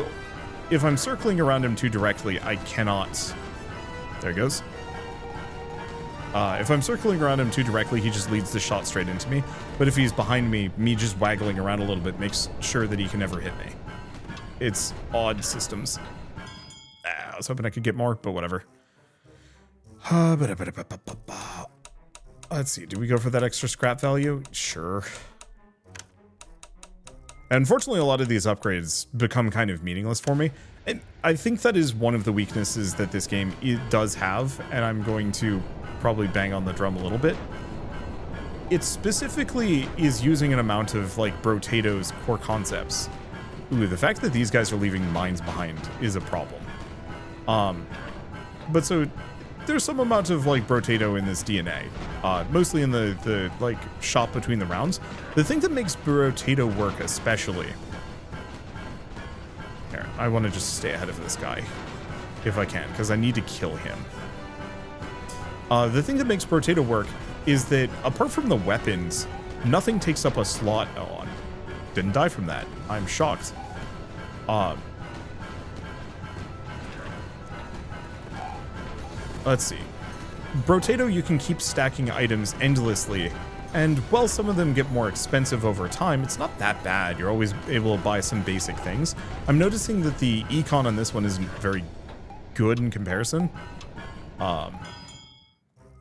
if I'm circling around him too directly, I cannot... There it goes. If I'm circling around him too directly, he just leads the shot straight into me. But if he's behind me, me just waggling around a little bit makes sure that he can never hit me. It's odd systems. I was hoping I could get more, but whatever. Let's see, do we go for that extra scrap value? Sure. Unfortunately, a lot of these upgrades become kind of meaningless for me. And I think that is one of the weaknesses that this game does have, and I'm going to probably bang on the drum a little bit. It specifically is using an amount of, like, Brotato's core concepts. Ooh, the fact that these guys are leaving mines behind is a problem. But so, there's some amount of, like, Brotato in this DNA. Mostly in the like, shot between the rounds. The thing that makes Brotato work especially... Here, I want to just stay ahead of this guy. If I can, because I need to kill him. The thing that makes Brotato work is that, apart from the weapons, nothing takes up a slot. Oh, I didn't die from that. I'm shocked. Let's see. Brotato, you can keep stacking items endlessly, and while some of them get more expensive over time, it's not that bad. You're always able to buy some basic things. I'm noticing that the econ on this one isn't very good in comparison.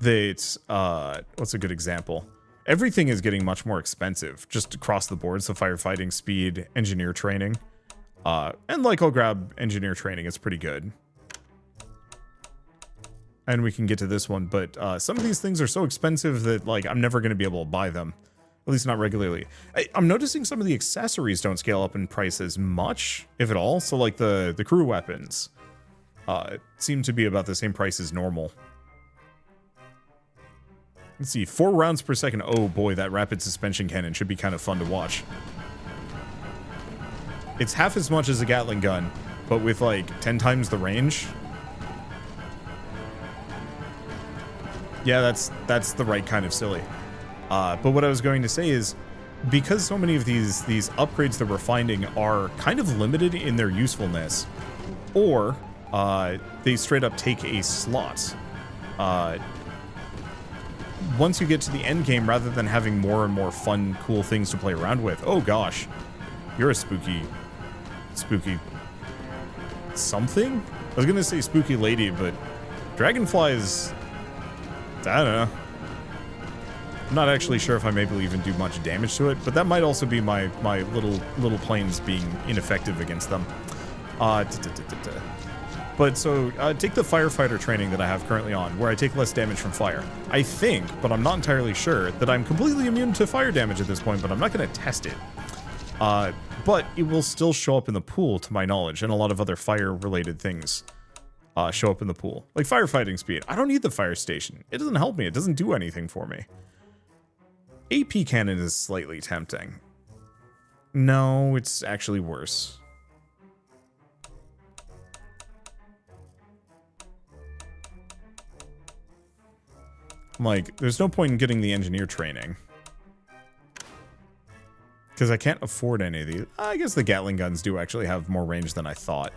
What's a good example? Everything is getting much more expensive, just across the board, so firefighting, speed, engineer training. And like, I'll grab engineer training, it's pretty good. And we can get to this one, but some of these things are so expensive that, like, I'm never going to be able to buy them. At least not regularly. I'm noticing some of the accessories don't scale up in price as much, if at all. So, like, the crew weapons seem to be about the same price as normal. Let's see, 4 rounds per second. Oh boy, that rapid suspension cannon should be kind of fun to watch. It's half as much as a Gatling gun, but with, like, 10 times the range. Yeah, that's the right kind of silly. But what I was going to say is, because so many of these upgrades that we're finding are kind of limited in their usefulness, or they straight up take a slot. Once you get to the end game, rather than having more and more fun, cool things to play around with, oh gosh, you're a spooky something? I was gonna say spooky lady, but dragonflies, I don't know. I'm not actually sure if I'm able to even do much damage to it, but that might also be my little planes being ineffective against them. But so take the firefighter training that I have currently on, where I take less damage from fire. I think, but I'm not entirely sure, that I'm completely immune to fire damage at this point, but I'm not going to test it. But it will still show up in the pool, to my knowledge, and a lot of other fire-related things show up in the pool. Like firefighting speed. I don't need the fire station. It doesn't help me. It doesn't do anything for me. AP cannon is slightly tempting. No, it's actually worse. Like, there's no point in getting the engineer training. Because I can't afford any of these. I guess the Gatling guns do actually have more range than I thought.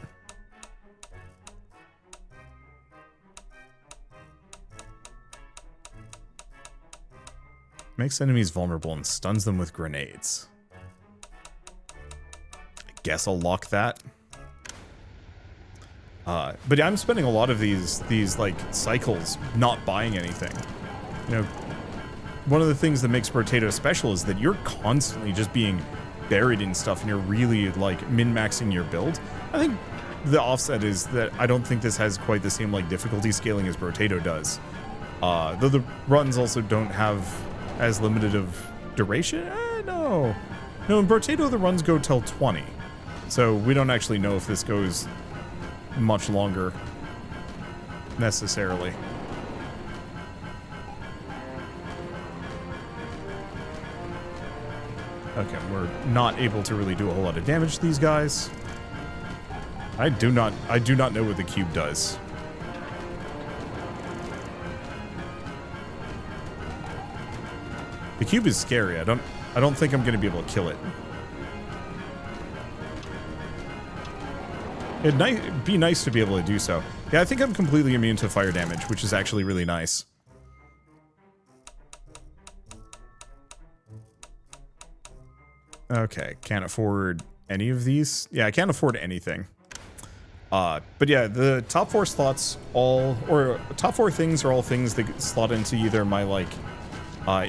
Makes enemies vulnerable and stuns them with grenades. I guess I'll lock that. But I'm spending a lot of these like cycles not buying anything. You know, one of the things that makes Potato special is that you're constantly just being buried in stuff and you're really like min-maxing your build. I think the offset is that I don't think this has quite the same like difficulty scaling as Potato does. Though the runs also don't have as limited of duration. No, in Potato the runs go till 20, so we don't actually know if this goes much longer necessarily. Okay, we're not able to really do a whole lot of damage to these guys. I do not know what the cube does. The cube is scary. I don't think I'm going to be able to kill it. It'd be nice to be able to do so. Yeah, I think I'm completely immune to fire damage, which is actually really nice. Okay, can't afford any of these. Yeah, I can't afford anything. But yeah, the top 4 slots top 4 things are all things that slot into either my like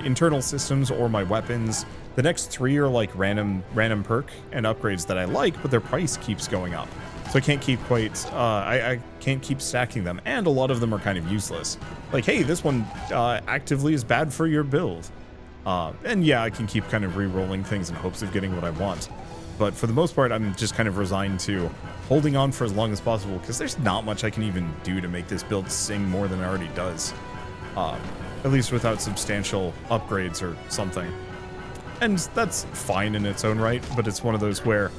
internal systems or my weapons. The next 3 are like random perk and upgrades that I like, but their price keeps going up. So I can't keep I can't keep stacking them, and a lot of them are kind of useless. Like, hey, this one actively is bad for your build. And yeah, I can keep kind of re-rolling things in hopes of getting what I want. But for the most part, I'm just kind of resigned to holding on for as long as possible, because there's not much I can even do to make this build sing more than it already does. At least without substantial upgrades or something. And that's fine in its own right, but it's one of those where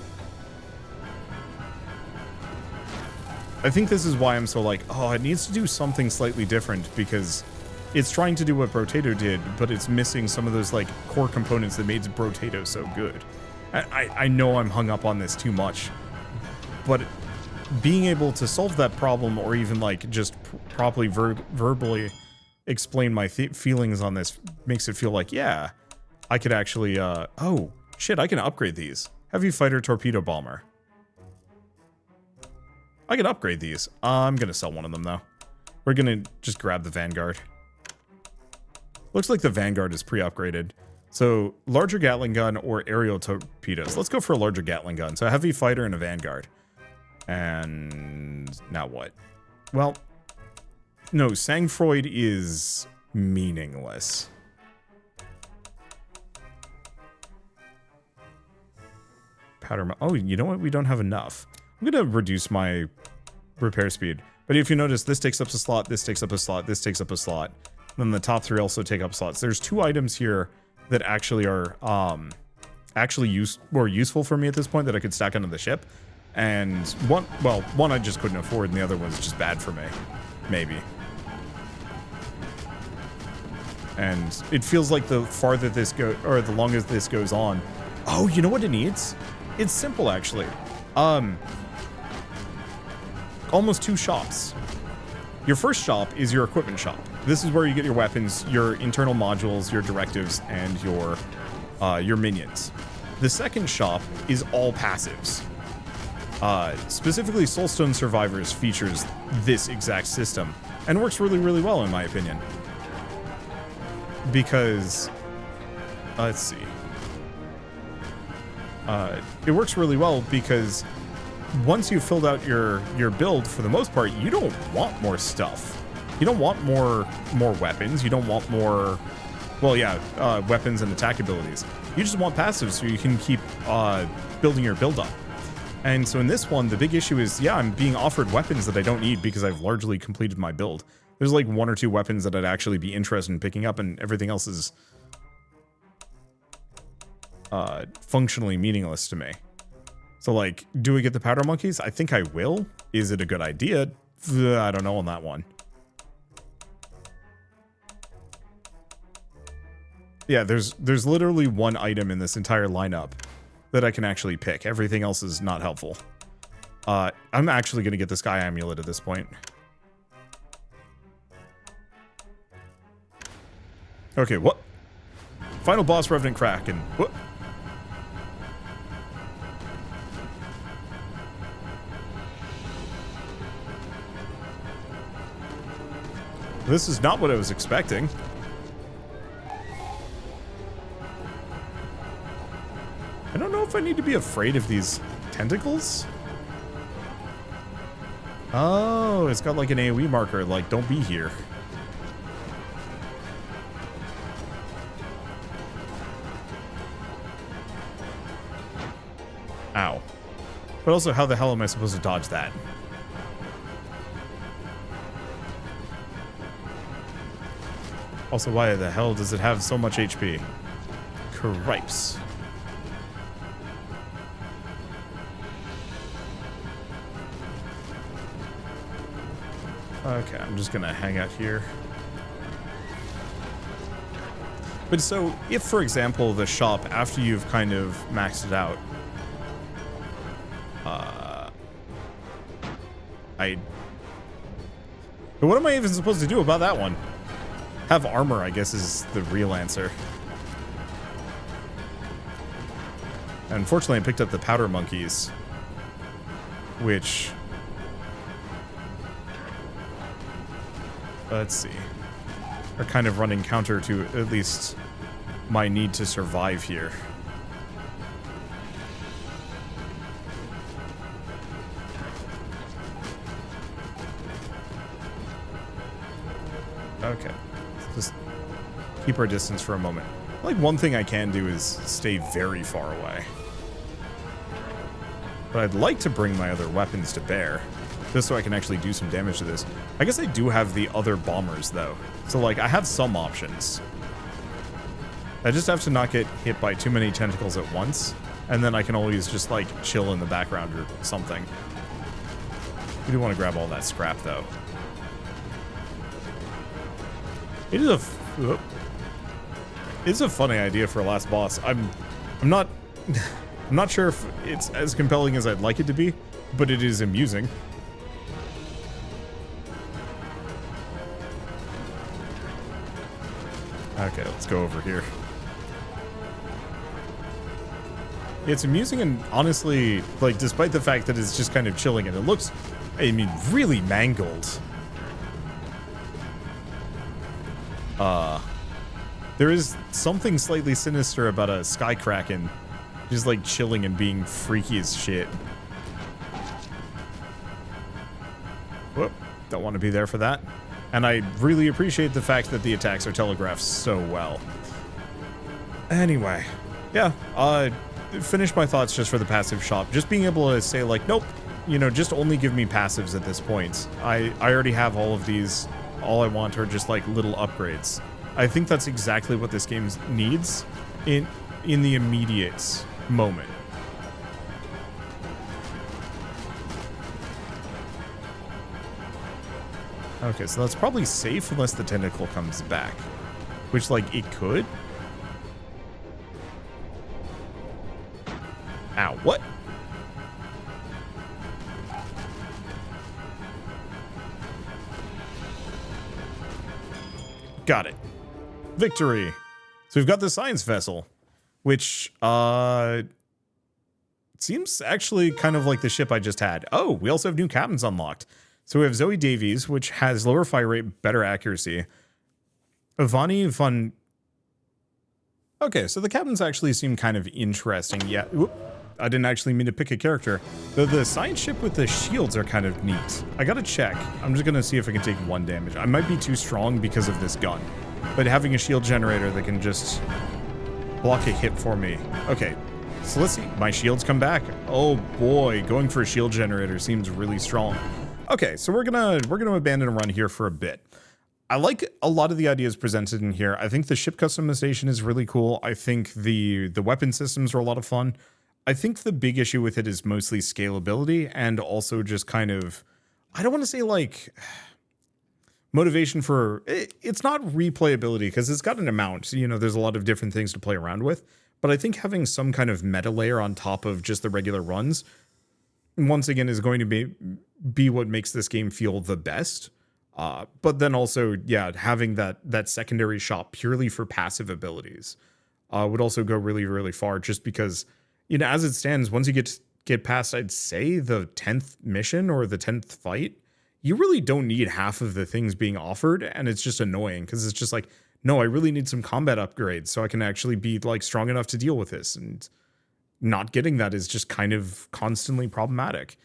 I think this is why I'm so like, oh, it needs to do something slightly different, because it's trying to do what Brotato did, but it's missing some of those like core components that made Brotato so good. I know I'm hung up on this too much, but being able to solve that problem, or even like just properly verbally explain my feelings on this, makes it feel like, yeah, I could actually, oh shit, I can upgrade these. Heavy fighter torpedo bomber. I can upgrade these. I'm gonna sell one of them though. We're gonna just grab the Vanguard. Looks like the Vanguard is pre-upgraded. So larger Gatling gun or aerial torpedoes. Let's go for a larger Gatling gun. So a heavy fighter and a Vanguard. And now what? Well, no, Sangfroid is meaningless. Powder. Oh, you know what? We don't have enough. I'm going to reduce my repair speed. But if you notice, this takes up a slot, this takes up a slot, this takes up a slot. Then the top 3 also take up slots. There's 2 items here that actually are more useful for me at this point that I could stack onto the ship. And one I just couldn't afford, and the other one's just bad for me. Maybe. And it feels like the farther this goes, or the longer this goes on. Oh, you know what it needs? It's simple, actually. Almost 2 shops. Your first shop is your equipment shop. This is where you get your weapons, your internal modules, your directives, and your minions. The second shop is all passives. Specifically, Soulstone Survivors features this exact system, and works really, really well in my opinion. Because, let's see. It works really well because once you've filled out your build, for the most part, you don't want more stuff. You don't want more weapons. You don't want more, well, yeah, weapons and attack abilities. You just want passives so you can keep building your build up. And so in this one, the big issue is, yeah, I'm being offered weapons that I don't need because I've largely completed my build. There's like 1 or 2 weapons that I'd actually be interested in picking up, and everything else is functionally meaningless to me. So like, do we get the powder monkeys? I think I will. Is it a good idea? I don't know on that one. Yeah, there's literally 1 item in this entire lineup that I can actually pick. Everything else is not helpful. I'm actually going to get the Sky Amulet at this point. Okay, what? Final boss, Revenant Kraken. What? This is not what I was expecting. I don't know if I need to be afraid of these tentacles. Oh, it's got like an AoE marker, like, don't be here. Ow. But also, how the hell am I supposed to dodge that? Also, why the hell does it have so much HP? Cripes. Okay, I'm just gonna hang out here. But so, if, for example, the shop, after you've kind of maxed it out, But what am I even supposed to do about that one? Have armor, I guess, is the real answer. Unfortunately, I picked up the powder monkeys, which... let's see. Are kind of running counter to at least my need to survive here. Okay. Just keep our distance for a moment. Like, one thing I can do is stay very far away. But I'd like to bring my other weapons to bear, just so I can actually do some damage to this. I guess I do have the other bombers, though. So, like, I have some options. I just have to not get hit by too many tentacles at once, and then I can always just, like, chill in the background or something. We do want to grab all that scrap, though. It is a funny idea for a last boss. I'm not sure if it's as compelling as I'd like it to be, but it is amusing. Okay, let's go over here. It's amusing, and honestly, like, despite the fact that it's just kind of chilling and it looks, I mean, really mangled. There is something slightly sinister about a Sky Kraken just, like, chilling and being freaky as shit. Whoop, don't want to be there for that. And I really appreciate the fact that the attacks are telegraphed so well. Anyway, yeah, finish my thoughts just for the passive shop. Just being able to say, like, nope, you know, just only give me passives at this point. I already have all of these. All I want are just, like, little upgrades. I think that's exactly what this game needs in the immediate moment. Okay, so that's probably safe unless the tentacle comes back. Which, like, it could. Ow, what? Got it. Victory. So we've got the science vessel, which, seems actually kind of like the ship I just had. Oh, we also have new captains unlocked. So we have Zoe Davies, which has lower fire rate, better accuracy. Ivani Von... Okay, so the captains actually seem kind of interesting. Yeah, I didn't actually mean to pick a character. Though the science ship with the shields are kind of neat. I gotta check. I'm just gonna see if I can take 1 damage. I might be too strong because of this gun. But having a shield generator that can just block a hit for me. Okay, so let's see. My shields come back. Oh boy, going for a shield generator seems really strong. Okay, so we're gonna abandon a run here for a bit. I like a lot of the ideas presented in here. I think the ship customization is really cool. I think the weapon systems are a lot of fun. I think the big issue with it is mostly scalability and also just kind of, I don't want to say like motivation for, it's not replayability because it's got an amount, you know, there's a lot of different things to play around with. But I think having some kind of meta layer on top of just the regular runs, once again, is going to be what makes this game feel the best. But then also, yeah, having that secondary shop purely for passive abilities would also go really, really far. Just because, you know, as it stands, once you get past, I'd say the 10th mission or the 10th fight, you really don't need half of the things being offered, and it's just annoying because it's just like, no, I really need some combat upgrades so I can actually be like strong enough to deal with this, and not getting that is just kind of constantly problematic.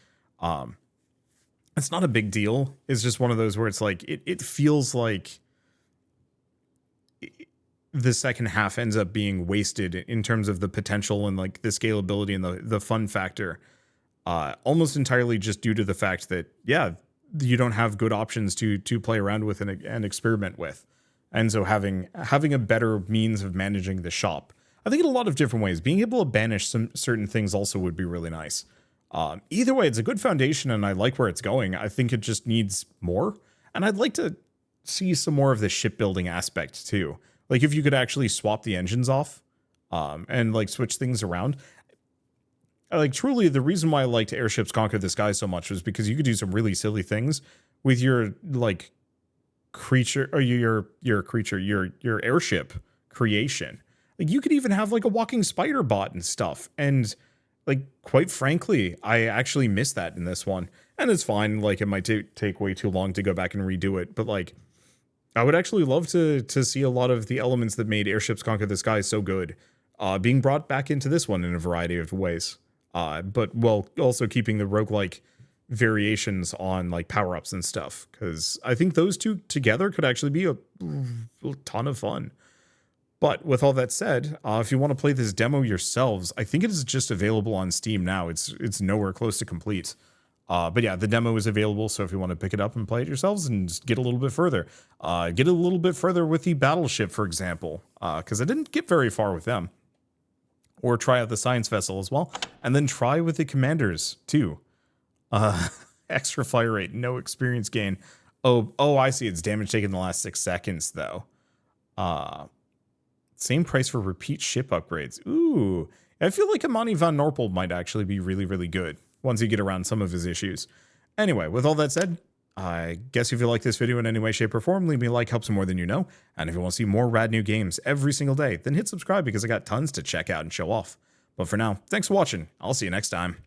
It's not a big deal. It's just one of those where it's like, it feels like the second half ends up being wasted in terms of the potential and like the scalability and the fun factor, almost entirely just due to the fact that, yeah, you don't have good options to play around with and experiment with. And so having a better means of managing the shop, I think in a lot of different ways, being able to banish some certain things also would be really nice. Either way, it's a good foundation and I like where it's going. I think it just needs more. And I'd like to see some more of the shipbuilding aspect too. Like if you could actually swap the engines off and like switch things around. Like truly the reason why I liked Airships Conquer the Sky so much was because you could do some really silly things with your like creature or your airship creation. Like you could even have like a walking spider bot and stuff. And like, quite frankly, I actually missed that in this one. And it's fine. Like, it might take way too long to go back and redo it. But, like, I would actually love to see a lot of the elements that made Airships Conquer the Sky so good being brought back into this one in a variety of ways. But, well, also keeping the roguelike variations on, like, power-ups and stuff. Because I think those two together could actually be a ton of fun. But with all that said, if you want to play this demo yourselves, I think it is just available on Steam now. It's nowhere close to complete. But yeah, the demo is available, so if you want to pick it up and play it yourselves and just get a little bit further. Get a little bit further with the battleship, for example, because I didn't get very far with them. Or try out the science vessel as well. And then try with the commanders, too. Extra fire rate, no experience gain. Oh, I see. It's damage taken in the last 6 seconds, though. Same price for repeat ship upgrades. Ooh, I feel like Amani van Norpel might actually be really, really good once you get around some of his issues. Anyway, with all that said, I guess if you like this video in any way, shape, or form, leave me a like, helps more than you know. And if you want to see more rad new games every single day, then hit subscribe because I got tons to check out and show off. But for now, thanks for watching. I'll see you next time.